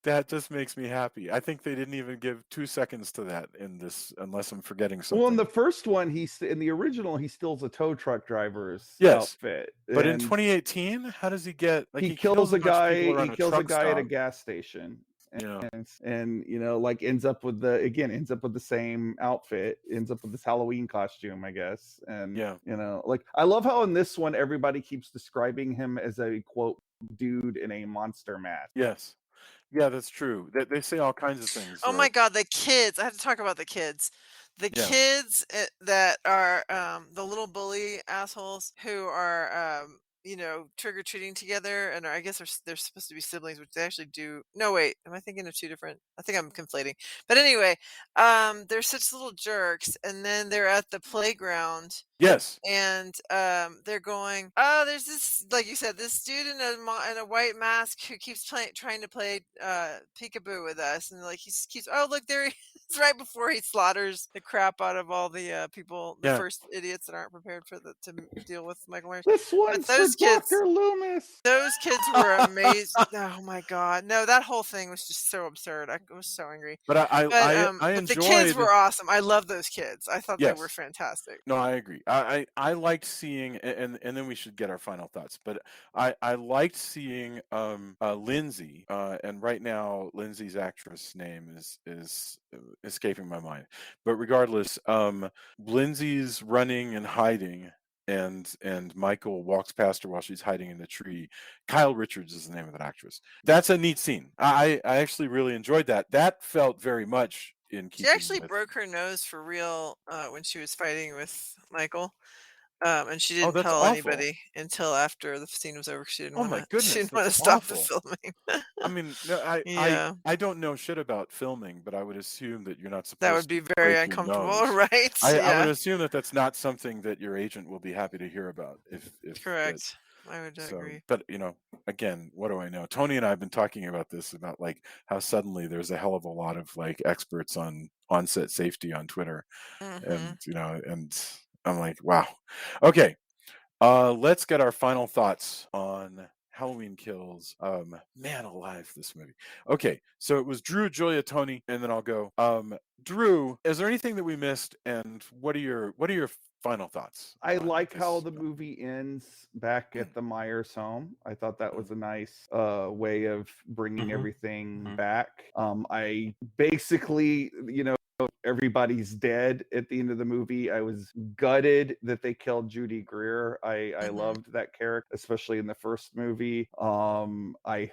That just makes me happy. I think they didn't even give 2 seconds to that in this, unless I'm forgetting something. Well, in the first one, in the original, he steals a tow truck driver's Yes, outfit. but in 2018, how does he get? Like, he kills a guy. He kills a guy at a stop. gas station. Yeah. And like, ends up with the same outfit, ends up with this Halloween costume, I guess. And Yeah. like, I love how in this one everybody keeps describing him as a, quote, dude in a monster mask. Yes. Yeah, that's true. They say all kinds of things. Oh my God, the kids! I have to talk about the kids. The kids that are the little bully assholes who are trick or treating together, and I guess they're supposed to be siblings, which they actually do. No, wait, am I thinking of two different? I think I'm conflating. But anyway, they're such little jerks, and then they're at the playground. Yes. And they're going, oh, there's this, like you said, this dude in a white mask who keeps trying to play peekaboo with us, and like he keeps, oh look, there he is, right before he slaughters the crap out of all the people, the first idiots that aren't prepared to deal with Michael Myers. This one's for Dr. Loomis. Those kids were amazing. Oh my God, no, that whole thing was just so absurd. I was so angry. But I enjoyed. The kids were awesome. I love those kids. I thought they were fantastic. No, I agree. I liked seeing, and then we should get our final thoughts. But I liked seeing Lindsay, and right now Lindsay's actress name is escaping my mind. But regardless, Lindsay's running and hiding, and Michael walks past her while she's hiding in the tree. Kyle Richards is the name of that actress. That's a neat scene. I actually really enjoyed that. That felt very much in She keeping actually with. broke her nose for real when she was fighting with Michael. And she Oh, didn't that's tell awful. anybody until after the scene was over. She didn't Oh want my to. She goodness, didn't want to that's stop the awful. filming. I mean, no, I Yeah, don't know shit about filming, but I would assume that you're not that would supposed be to very break your uncomfortable, nose. right? I would Yeah, assume that that's not something that your agent will be happy to hear about if that. correct. I would So, agree. but again, what do I know? Tony and I have been talking about this, about like how suddenly there's a hell of a lot of like experts on set safety on Twitter, Hmm. and and I'm like, wow. Okay, let's get our final thoughts on Halloween Kills. Man alive, this movie. Okay, so it was Drew, Julia, Tony, and then I'll go. Drew, is there anything that we missed, and what are your final thoughts? I on like how this the film? movie ends back Mm, at the Myers home. I thought that mm, was a nice way of bringing Mhm, everything mhm. back. I basically, everybody's dead at the end of the movie. I was gutted that they killed Judy Greer. I Hmm. loved that character, especially in the first movie. I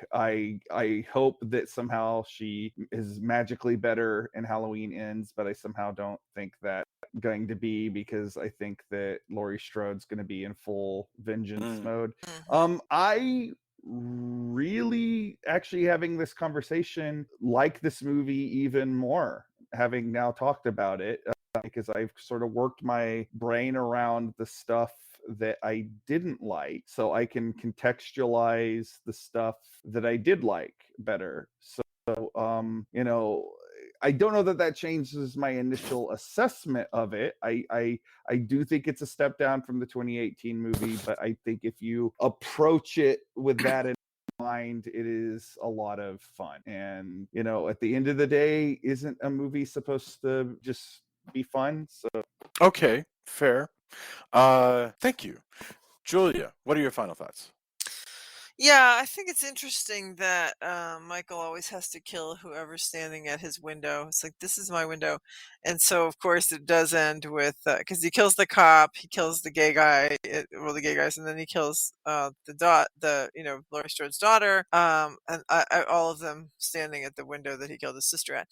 hope that somehow she is magically better in Halloween Ends, but I somehow don't think that going to be, because I think that Laurie Strode's going to be in full vengeance mm. mode. Hmm. I really, actually, having this conversation, like this movie even more, having now talked about it, because I've sort of worked my brain around the stuff that I didn't like, so I can contextualize the stuff that I did like better. So, I don't know that changes my initial assessment of it. I do think it's a step down from the 2018 movie, but I think if you approach it with that in mind, it is a lot of fun. And at the end of the day, isn't a movie supposed to just be fun? So Okay, fair. Thank you, Julia. What are your final thoughts? Yeah, I think it's interesting that Michael always has to kill whoever's standing at his window. It's like, this is my window. And so, of course, it does end with, because he kills the cop, he kills the gay guy, well, the gay guys, and then he kills Laurie Strode's daughter, and all of them standing at the window that he killed his sister at.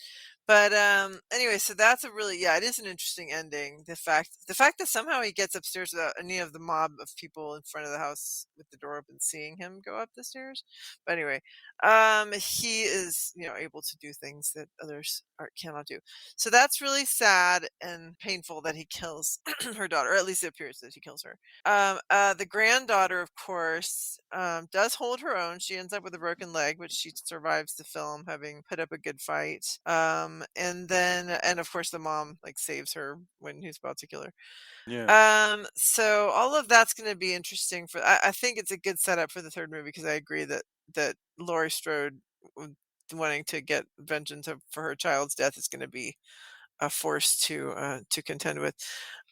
But anyway, so that's a really, yeah, it is an interesting ending. The fact that somehow he gets upstairs without any of the mob of people in front of the house with the door open seeing him go up the stairs. But anyway, he is able to do things that others cannot do. So that's really sad and painful that he kills her daughter, or at least it appears that he kills her. The granddaughter, of course, does hold her own. She ends up with a broken leg, but she survives the film, having put up a good fight. And of course, the mom saves her when he's about to kill her. Yeah. So all of that's going to be interesting I think it's a good setup for the third movie, because I agree that Laurie Strode wanting to get vengeance for her child's death is going to be a force to contend with.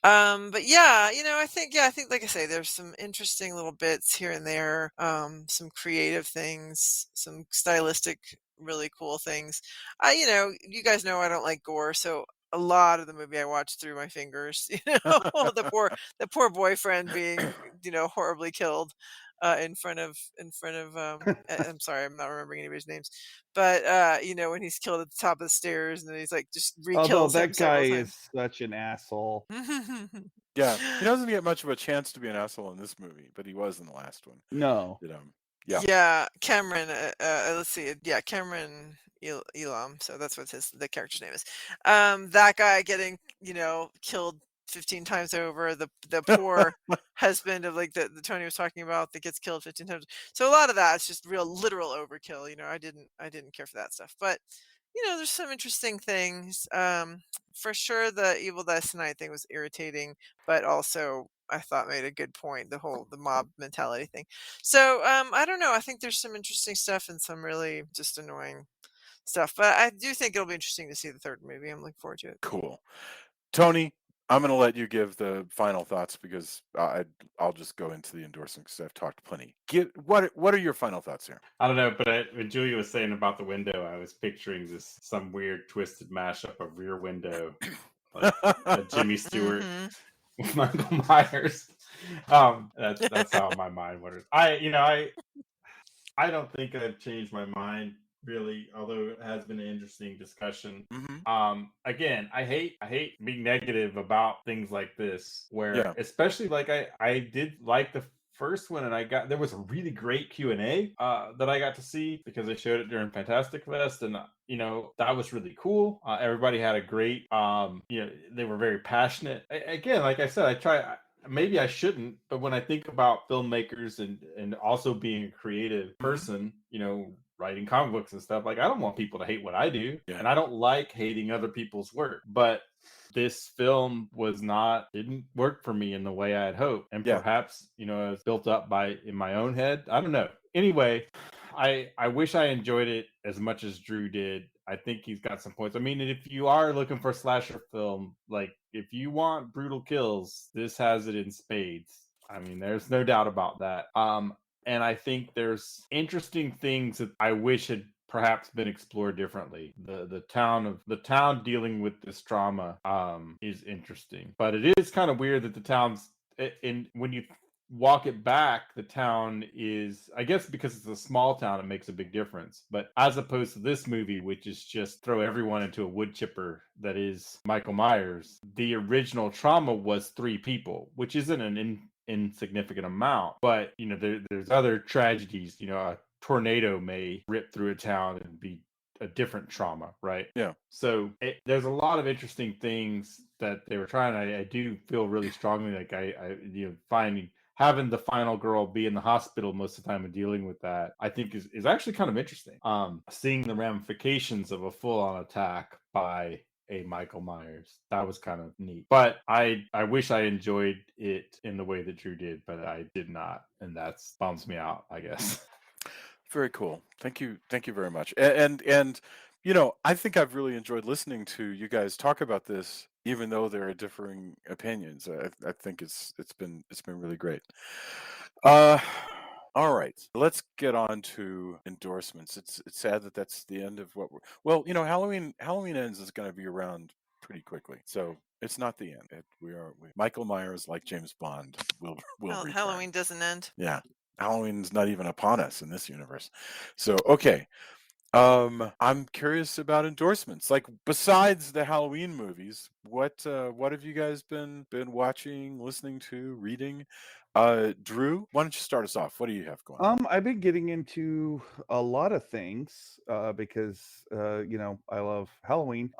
But yeah, I think like I say, there's some interesting little bits here and there, some creative things, some stylistic, really cool things. You guys know I don't like gore, so a lot of the movie I watched through my fingers. The poor boyfriend being horribly killed in front of I'm sorry, I'm not remembering anybody's names, but when he's killed at the top of the stairs, and then he's just although re-kills him that guy several is times. such an asshole. Yeah, he doesn't get much of a chance to be an asshole in this movie, but he was in the last one. No. Yeah. Yeah, Cameron. Let's see. Yeah, Cameron Elam. So that's what the character's name is. That guy getting killed 15 times over. The poor husband of the Tony was talking about that gets killed 15 times. So a lot of that is just real literal overkill. I didn't care for that stuff, but there's some interesting things. For sure, the Evil Dies Tonight thing was irritating, but also I thought made a good point. The mob mentality thing. So I don't know. I think there's some interesting stuff and some really just annoying stuff. But I do think it'll be interesting to see the third movie. I'm looking forward to it. Cool. Tony, I'm going to let you give the final thoughts because I'll just go into the endorsing because I've talked plenty. What are your final thoughts here? I don't know, but when Julia was saying about the window, I was picturing some weird twisted mashup of Rear Window, like Jimmy Stewart Hmm. with Michael Myers. That's how my mind works. I don't think I've changed my mind really, although it has been an interesting discussion. Again, I hate being negative about things like this, where especially like I did like the first one, and there was a really great Q&A that I got to see because they showed it during Fantastic Fest, and that was really cool. Everybody had a great they were very passionate. Again, like I said, maybe I shouldn't, but when I think about filmmakers and also being a creative person, writing comic books and stuff, like I don't want people to hate what I do, and I don't like hating other people's work. But this film didn't work for me in the way I had hoped, and perhaps it was built up in my own head. I don't know. Anyway, I wish I enjoyed it as much as Drew did. I think he's got some points. I mean, if you are looking for a slasher film, like if you want brutal kills, this has it in spades. I mean, there's no doubt about that. And I think there's interesting things that I wish had perhaps been explored differently. The town dealing with this trauma is interesting, but it is kind of weird that the town's when you walk it back, the town is, I guess because it's a small town, it makes a big difference. But as opposed to this movie, which is just throw everyone into a wood chipper that is Michael Myers, the original trauma was 3 people, which isn't an insignificant amount. But there's other tragedies. A tornado may rip through a town and be a different trauma, right? Yeah. So there's a lot of interesting things that they were trying. I do feel really strongly like finding having the final girl be in the hospital most of the time and dealing with that, I think is actually kind of interesting. Seeing the ramifications of a full-on attack by a Michael Myers, that was kind of neat. But I wish I enjoyed it in the way that Drew did, but I did not, and that bums me out, I guess. Very cool. Thank you very much. And I think I've really enjoyed listening to you guys talk about this, even though there are differing opinions. I think it's been really great. All right, let's get on to endorsements. It's sad that that's the end of what Halloween Ends is going to be around pretty quickly, so it's not the end. Michael Myers, like James Bond, will return. Halloween doesn't end. Yeah. Halloween's not even upon us in this universe. So, okay. I'm curious about endorsements. Like, besides the Halloween movies, what have you guys been watching, listening to, reading? Drew, why don't you start us off? What do you have going on? I've been getting into a lot of things because I love Halloween.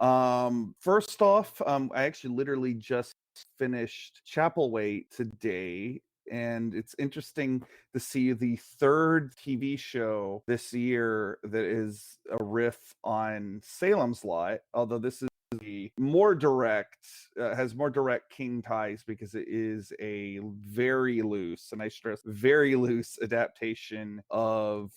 First off, I actually literally just finished Chapelwaite today, and it's interesting to see the 3rd TV show this year that is a riff on Salem's Lot, although this is more direct, has more direct King ties because it is a very loose, and I stress very loose, adaptation of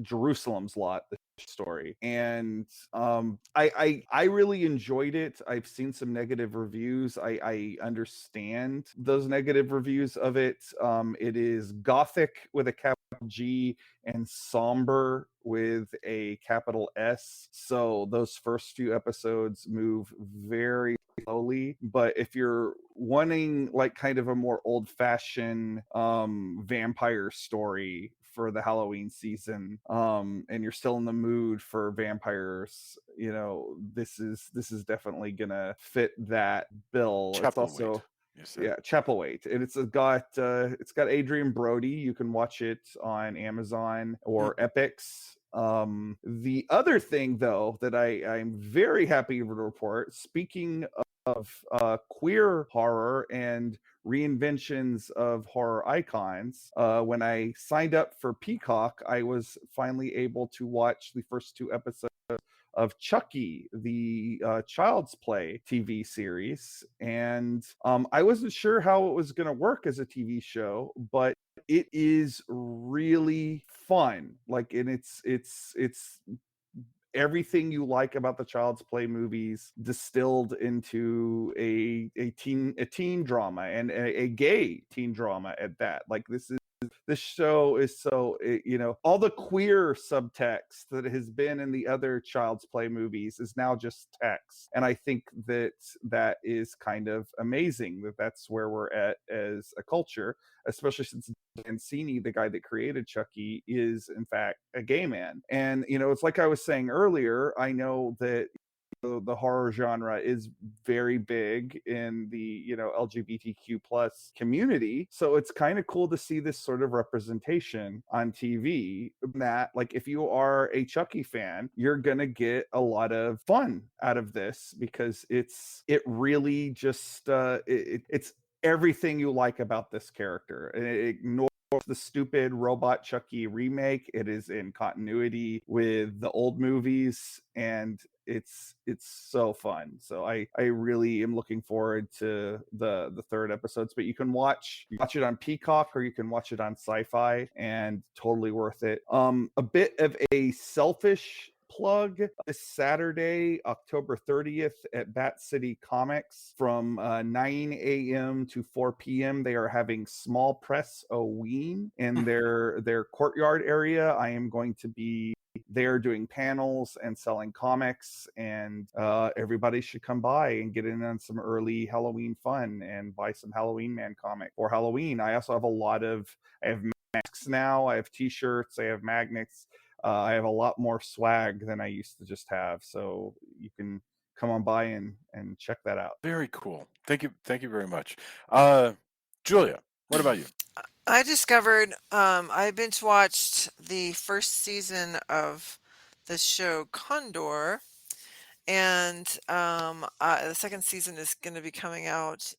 Jerusalem's Lot, the story. And I really enjoyed it. I've seen some negative reviews. I understand those negative reviews of it. It is gothic with a capital G and somber with a capital S. So those first few episodes move very slowly. But if you're wanting like kind of a more old-fashioned vampire story for the Halloween season, and you're still in the mood for vampires, this is definitely gonna fit that bill. It's also Chapelwaite, and it's got Adrian Brody. You can watch it on Amazon or Epix. The other thing, though, that I'm very happy to report, speaking of queer horror and reinventions of horror icons, when I signed up for Peacock, I was finally able to watch the first 2 episodes of Chucky, the Child's Play TV series. And I wasn't sure how it was going to work as a TV show, but it is really fun. Like, and it's everything you like about the Child's Play movies distilled into a teen drama, and a gay teen drama at that. Like, this is this show is so, all the queer subtext that has been in the other Child's Play movies is now just text. And I think that is kind of amazing that's where we're at as a culture, especially since Mancini, the guy that created Chucky, is in fact a gay man. And, it's like I was saying earlier, I know that the horror genre is very big in the LGBTQ plus community, so it's kind of cool to see this sort of representation on TV. That, like, if you are a Chucky fan, you're gonna get a lot of fun out of this, because it really just it's everything you like about this character, and it ignores the stupid robot Chucky remake. It is in continuity with the old movies, and it's so fun. So I really am looking forward to the third episodes. But you can watch it on Peacock, or you can watch it on Sci-Fi, and totally worth it. A bit of a selfish plug: this Saturday, October 30th, at Bat City Comics from 9 a.m. to 4 p.m. They are having small press Oween in their courtyard area. I am going to be there doing panels and selling comics, and everybody should come by and get in on some early Halloween fun and buy some Halloween Man comic for Halloween. I also have I have masks now, I have t-shirts, I have magnets. I have a lot more swag than I used to just have, so you can come on by and check that out. Very cool. Thank you very much. Julia, what about you? I discovered I binge watched the first season of the show Condor, and the second season is going to be coming out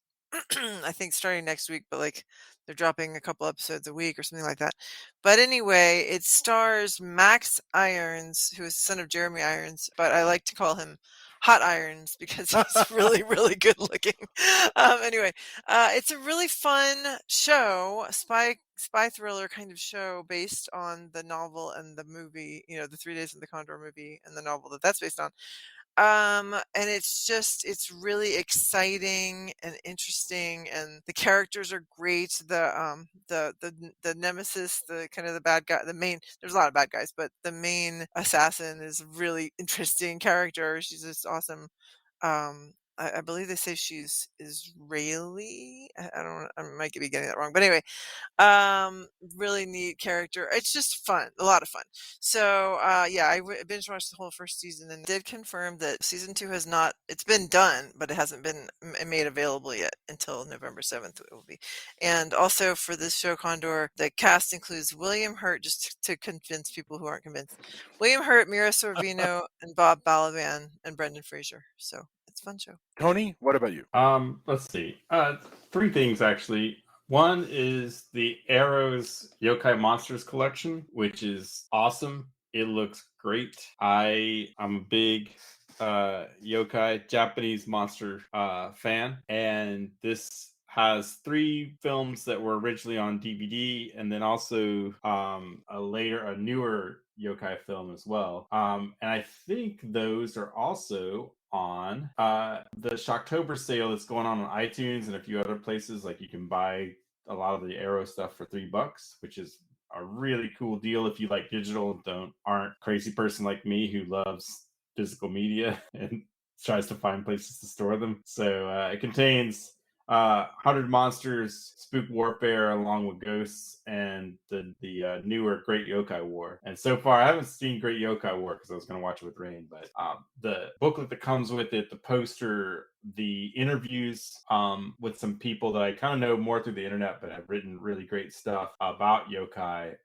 I think starting next week, but like they're dropping a couple episodes a week or something like that. But anyway, it stars Max Irons, who is the son of Jeremy Irons, but I like to call him Hot Irons because he's really, really good looking. Anyway, it's a really fun show, spy thriller kind of show based on the novel and the movie, the 3 Days of the Condor movie and the novel that's based on. And it's really exciting and interesting, and the characters are great. The nemesis, the kind of the bad guy, there's a lot of bad guys, but the main assassin is a really interesting character. She's just awesome. I believe they say she's Israeli. I don't, I might be getting that wrong, but anyway, really neat character. It's just fun, a lot of fun. So yeah, I binge watched the whole first season and did confirm that season 2 has not, it's been done, but it hasn't been made available yet until November 7th it will be. And also for this show Condor, the cast includes William Hurt, just to convince people who aren't convinced, William Hurt, Mira Sorvino, and Bob Balaban, and Brendan Fraser. So it's a fun show. Tony, what about you? Let's see. 3 things actually. One is the Arrow's Yokai Monsters collection, which is awesome. It looks great. I'm a big yokai Japanese monster fan, and this has 3 films that were originally on DVD, and then also a newer yokai film as well. And I think those are also on the Shocktober sale that's going on iTunes and a few other places. Like, you can buy a lot of the Arrow stuff for $3, which is a really cool deal if you like digital and aren't a crazy person like me who loves physical media and tries to find places to store them. So it contains 100 Monsters, Spook Warfare, along with Ghosts, and the newer Great Yokai War. And so far, I haven't seen Great Yokai War because I was going to watch it with Rain, but the booklet that comes with it, the poster, the interviews with some people that I kind of know more through the internet, but have written really great stuff about yokai.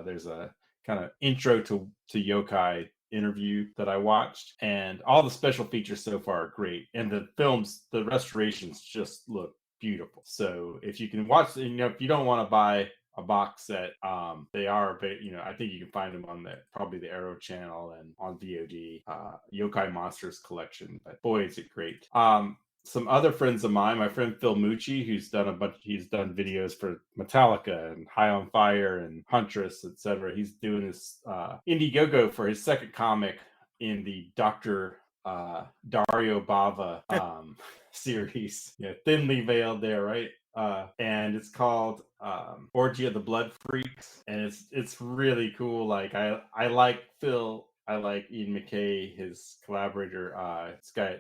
There's a kind of intro to yokai interview that I watched, and all the special features so far are great, and the restorations just look beautiful. So if you can watch, if you don't want to buy a box set, they are, I think you can find them on probably the Arrow channel and on VOD, Yokai Monsters collection. But boy, is it great. Some other friends of mine, my friend Phil Mucci, he's done videos for Metallica and High on Fire and Huntress, etc. He's doing his Indiegogo for his second comic in the Dr. Dario Bava series. Yeah, thinly veiled there, right? and it's called Orgy of the Blood Freaks, and it's really cool. Like I like Phil, I like Ian McKay, his collaborator. It's got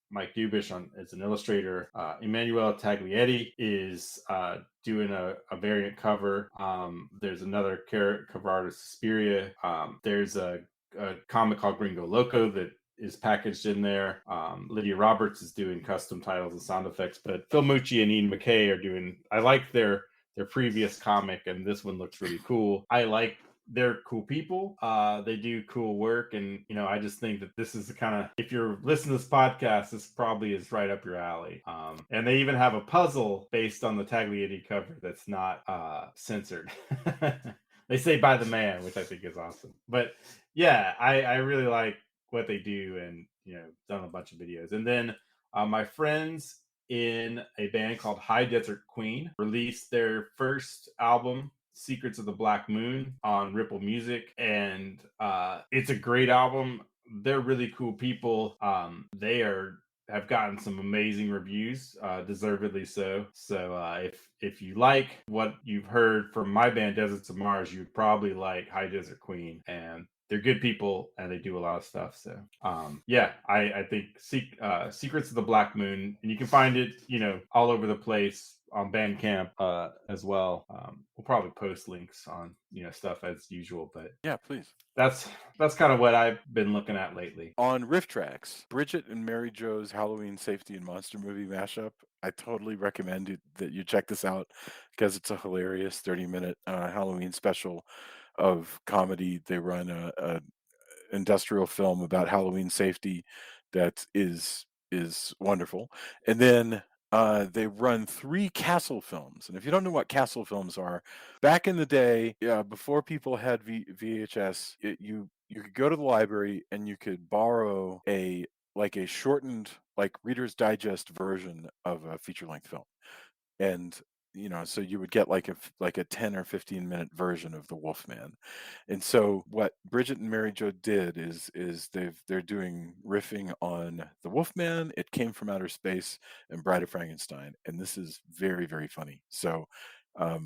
Mike Dubish on as an illustrator. Emmanuel Taglietti is doing a variant cover. There's another cover artist, Suspiria. There's a comic called Gringo Loco that is packaged in there. Lydia Roberts is doing custom titles and sound effects, but Phil Mucci and Ian McKay are doing. I like their previous comic, and this one looks really cool. I like they're cool people. They do cool work, and I just think that this is the kind of, if you're listening to this podcast, this probably is right up your alley. And they even have a puzzle based on the Taglietti cover that's not censored. They say by the man, which I think is awesome. But yeah, I really like what they do, and done a bunch of videos. And then my friends in a band called High Desert Queen released their first album, Secrets of the Black Moon, on Ripple Music, and it's a great album. They're really cool people. They have gotten some amazing reviews, deservedly so. So if you like what you've heard from my band Deserts of Mars, you'd probably like High Desert Queen, and they're good people and they do a lot of stuff. So yeah, I think Secrets of the Black Moon, and you can find it all over the place on Bandcamp as well. We'll probably post links on stuff as usual, but yeah, please. That's kind of what I've been looking at lately. On Riff Tracks, Bridget and Mary Jo's Halloween Safety and Monster Movie mashup. I totally recommend that you check this out because it's a hilarious 30-minute Halloween special of comedy. They run a industrial film about Halloween safety that is wonderful, and then they run 3 Castle films. And if you don't know what Castle films are, back in the day, before people had VHS, you could go to the library and you could borrow a shortened, Reader's Digest version of a feature-length film, and so you would get like a 10 or 15-minute version of the Wolfman. And so what Bridget and Mary Jo did is they're doing riffing on the Wolfman, It Came from Outer Space, and Bride of Frankenstein, and this is very, very funny. So I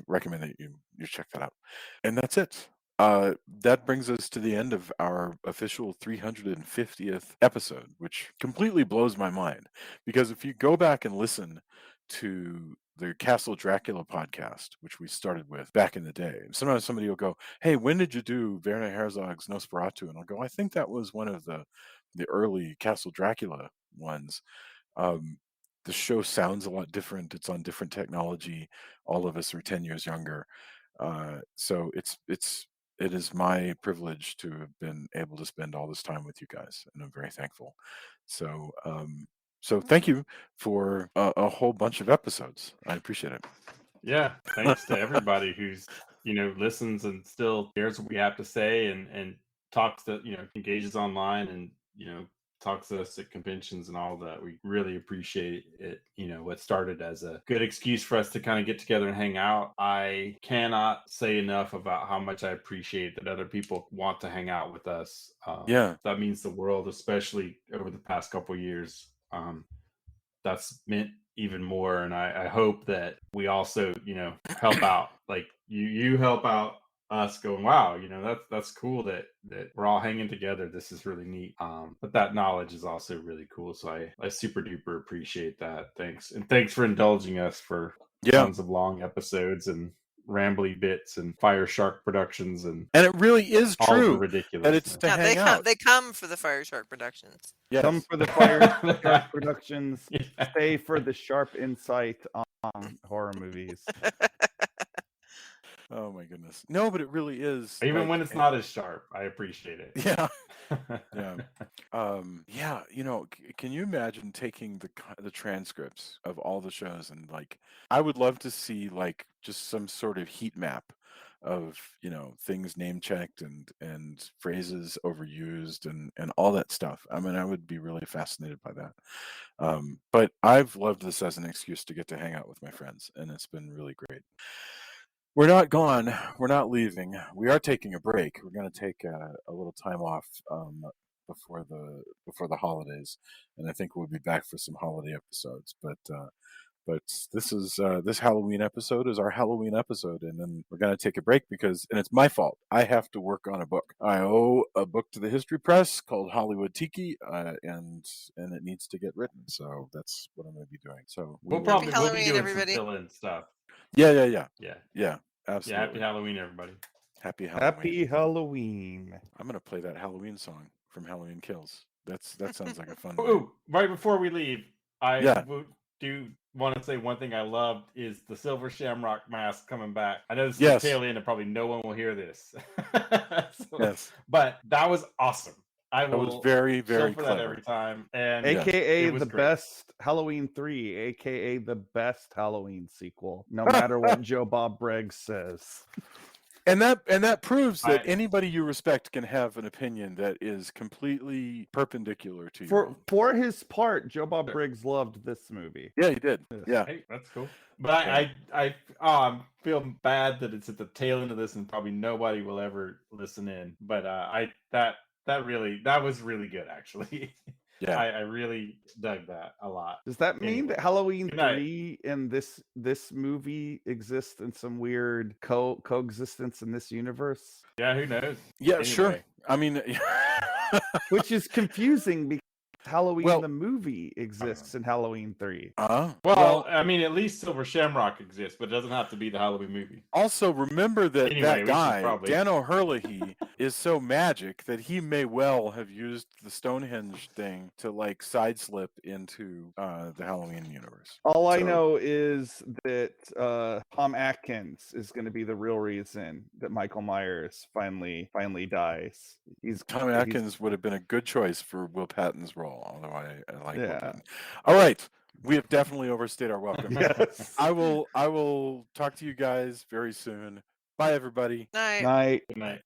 recommend that you check that out. And that's it. That brings us to the end of our official 350th episode, which completely blows my mind, because if you go back and listen to the Castle Dracula podcast, which we started with back in the day, sometimes somebody will go, "Hey, when did you do Werner Herzog's Nosferatu?" And I'll go, "I think that was one of the early Castle Dracula ones." The show sounds a lot different. It's on different technology. All of us are 10 years younger. So it is my privilege to have been able to spend all this time with you guys, and I'm very thankful. So thank you for a whole bunch of episodes. I appreciate it. Yeah, thanks to everybody who's listens and still hears what we have to say, and talks to engages online, and talks to us at conventions and all that. We really appreciate it. What started as a good excuse for us to kind of get together and hang out. I cannot say enough about how much I appreciate that other people want to hang out with us. Yeah, that means the world, especially over the past couple of years. That's meant even more, and I hope that we also help out, like you help out us, going, wow, that's cool that we're all hanging together. This is really neat. But that knowledge is also really cool, so I super duper appreciate that. Thanks, and thanks for indulging us for tons of long episodes and rambly bits and Fire Shark Productions, and it really is all of the true ridiculous that it's to hang out. They come for the Fire Shark Productions. Yes. Come for the Fire Shark Productions. Yeah. Stay for the sharp insight on horror movies. Oh my goodness. No, but it really is. Even when it's not as sharp, I appreciate it. Yeah. Yeah. Yeah, can you imagine taking the transcripts of all the shows, and I would love to see just some sort of heat map of things name checked and phrases overused and all that stuff. I mean, I would be really fascinated by that. But I've loved this as an excuse to get to hang out with my friends, and it's been really great. We're not gone. We're not leaving. We are taking a break. We're going to take a little time off before the holidays, and I think we'll be back for some holiday episodes. But But this Halloween episode is our Halloween episode, and then we're gonna take a break and it's my fault. I have to work on a book. I owe a book to the History Press called Hollywood Tiki, and it needs to get written. So that's what I'm going to be doing. So we'll be Halloween, doing everybody. some fill-in stuff. Yeah. Yeah, Absolutely. Yeah, happy Halloween, everybody. Happy Halloween. Happy Halloween. I'm going to play that Halloween song from Halloween Kills. That sounds like a fun Ooh, right before we leave, I Yeah. do want to say one thing I loved is the Silver Shamrock mask coming back. I know this is Yes. the tail end and probably no one will hear this. Yes. But that was awesome. I That was will very, very show for clever. that every time. And AKA it was the great. best Halloween 3, AKA the best Halloween sequel, no matter what Joe Bob Briggs says. And that proves that anybody you respect can have an opinion that is completely perperpendicular to you. For his part, Joe Bob Briggs loved this movie. Yeah, he did. Yeah. Hey, that's cool. But I feel bad that it's at the tail end of this and probably nobody will ever listen in. But that was really good, actually. Yeah. I really dug that a lot. Does that mean that Halloween Good night. 3 and this movie exist in some weird coexistence in this universe? Yeah, who knows? Yeah, Anyway. sure. I mean, Which is confusing because Halloween Well- the movie exists in Halloween 3. Well, I mean, at least Silver Shamrock exists, but it doesn't have to be the Halloween movie. Also, remember that Anyway, that we should guy, probably- Dan O'Herlihy, is so magic that he may well have used the Stonehenge thing to like sideslip into the Halloween universe. All I So- know is that Tom Atkins is going to be the real reason that Michael Myers finally dies. Tom Atkins would have been a good choice for Will Patton's role, although I like Will Yeah. Patton. All right. We have definitely overstayed our welcome. Yes. I will talk to you guys very soon. Bye, everybody. Night. Night. Good night.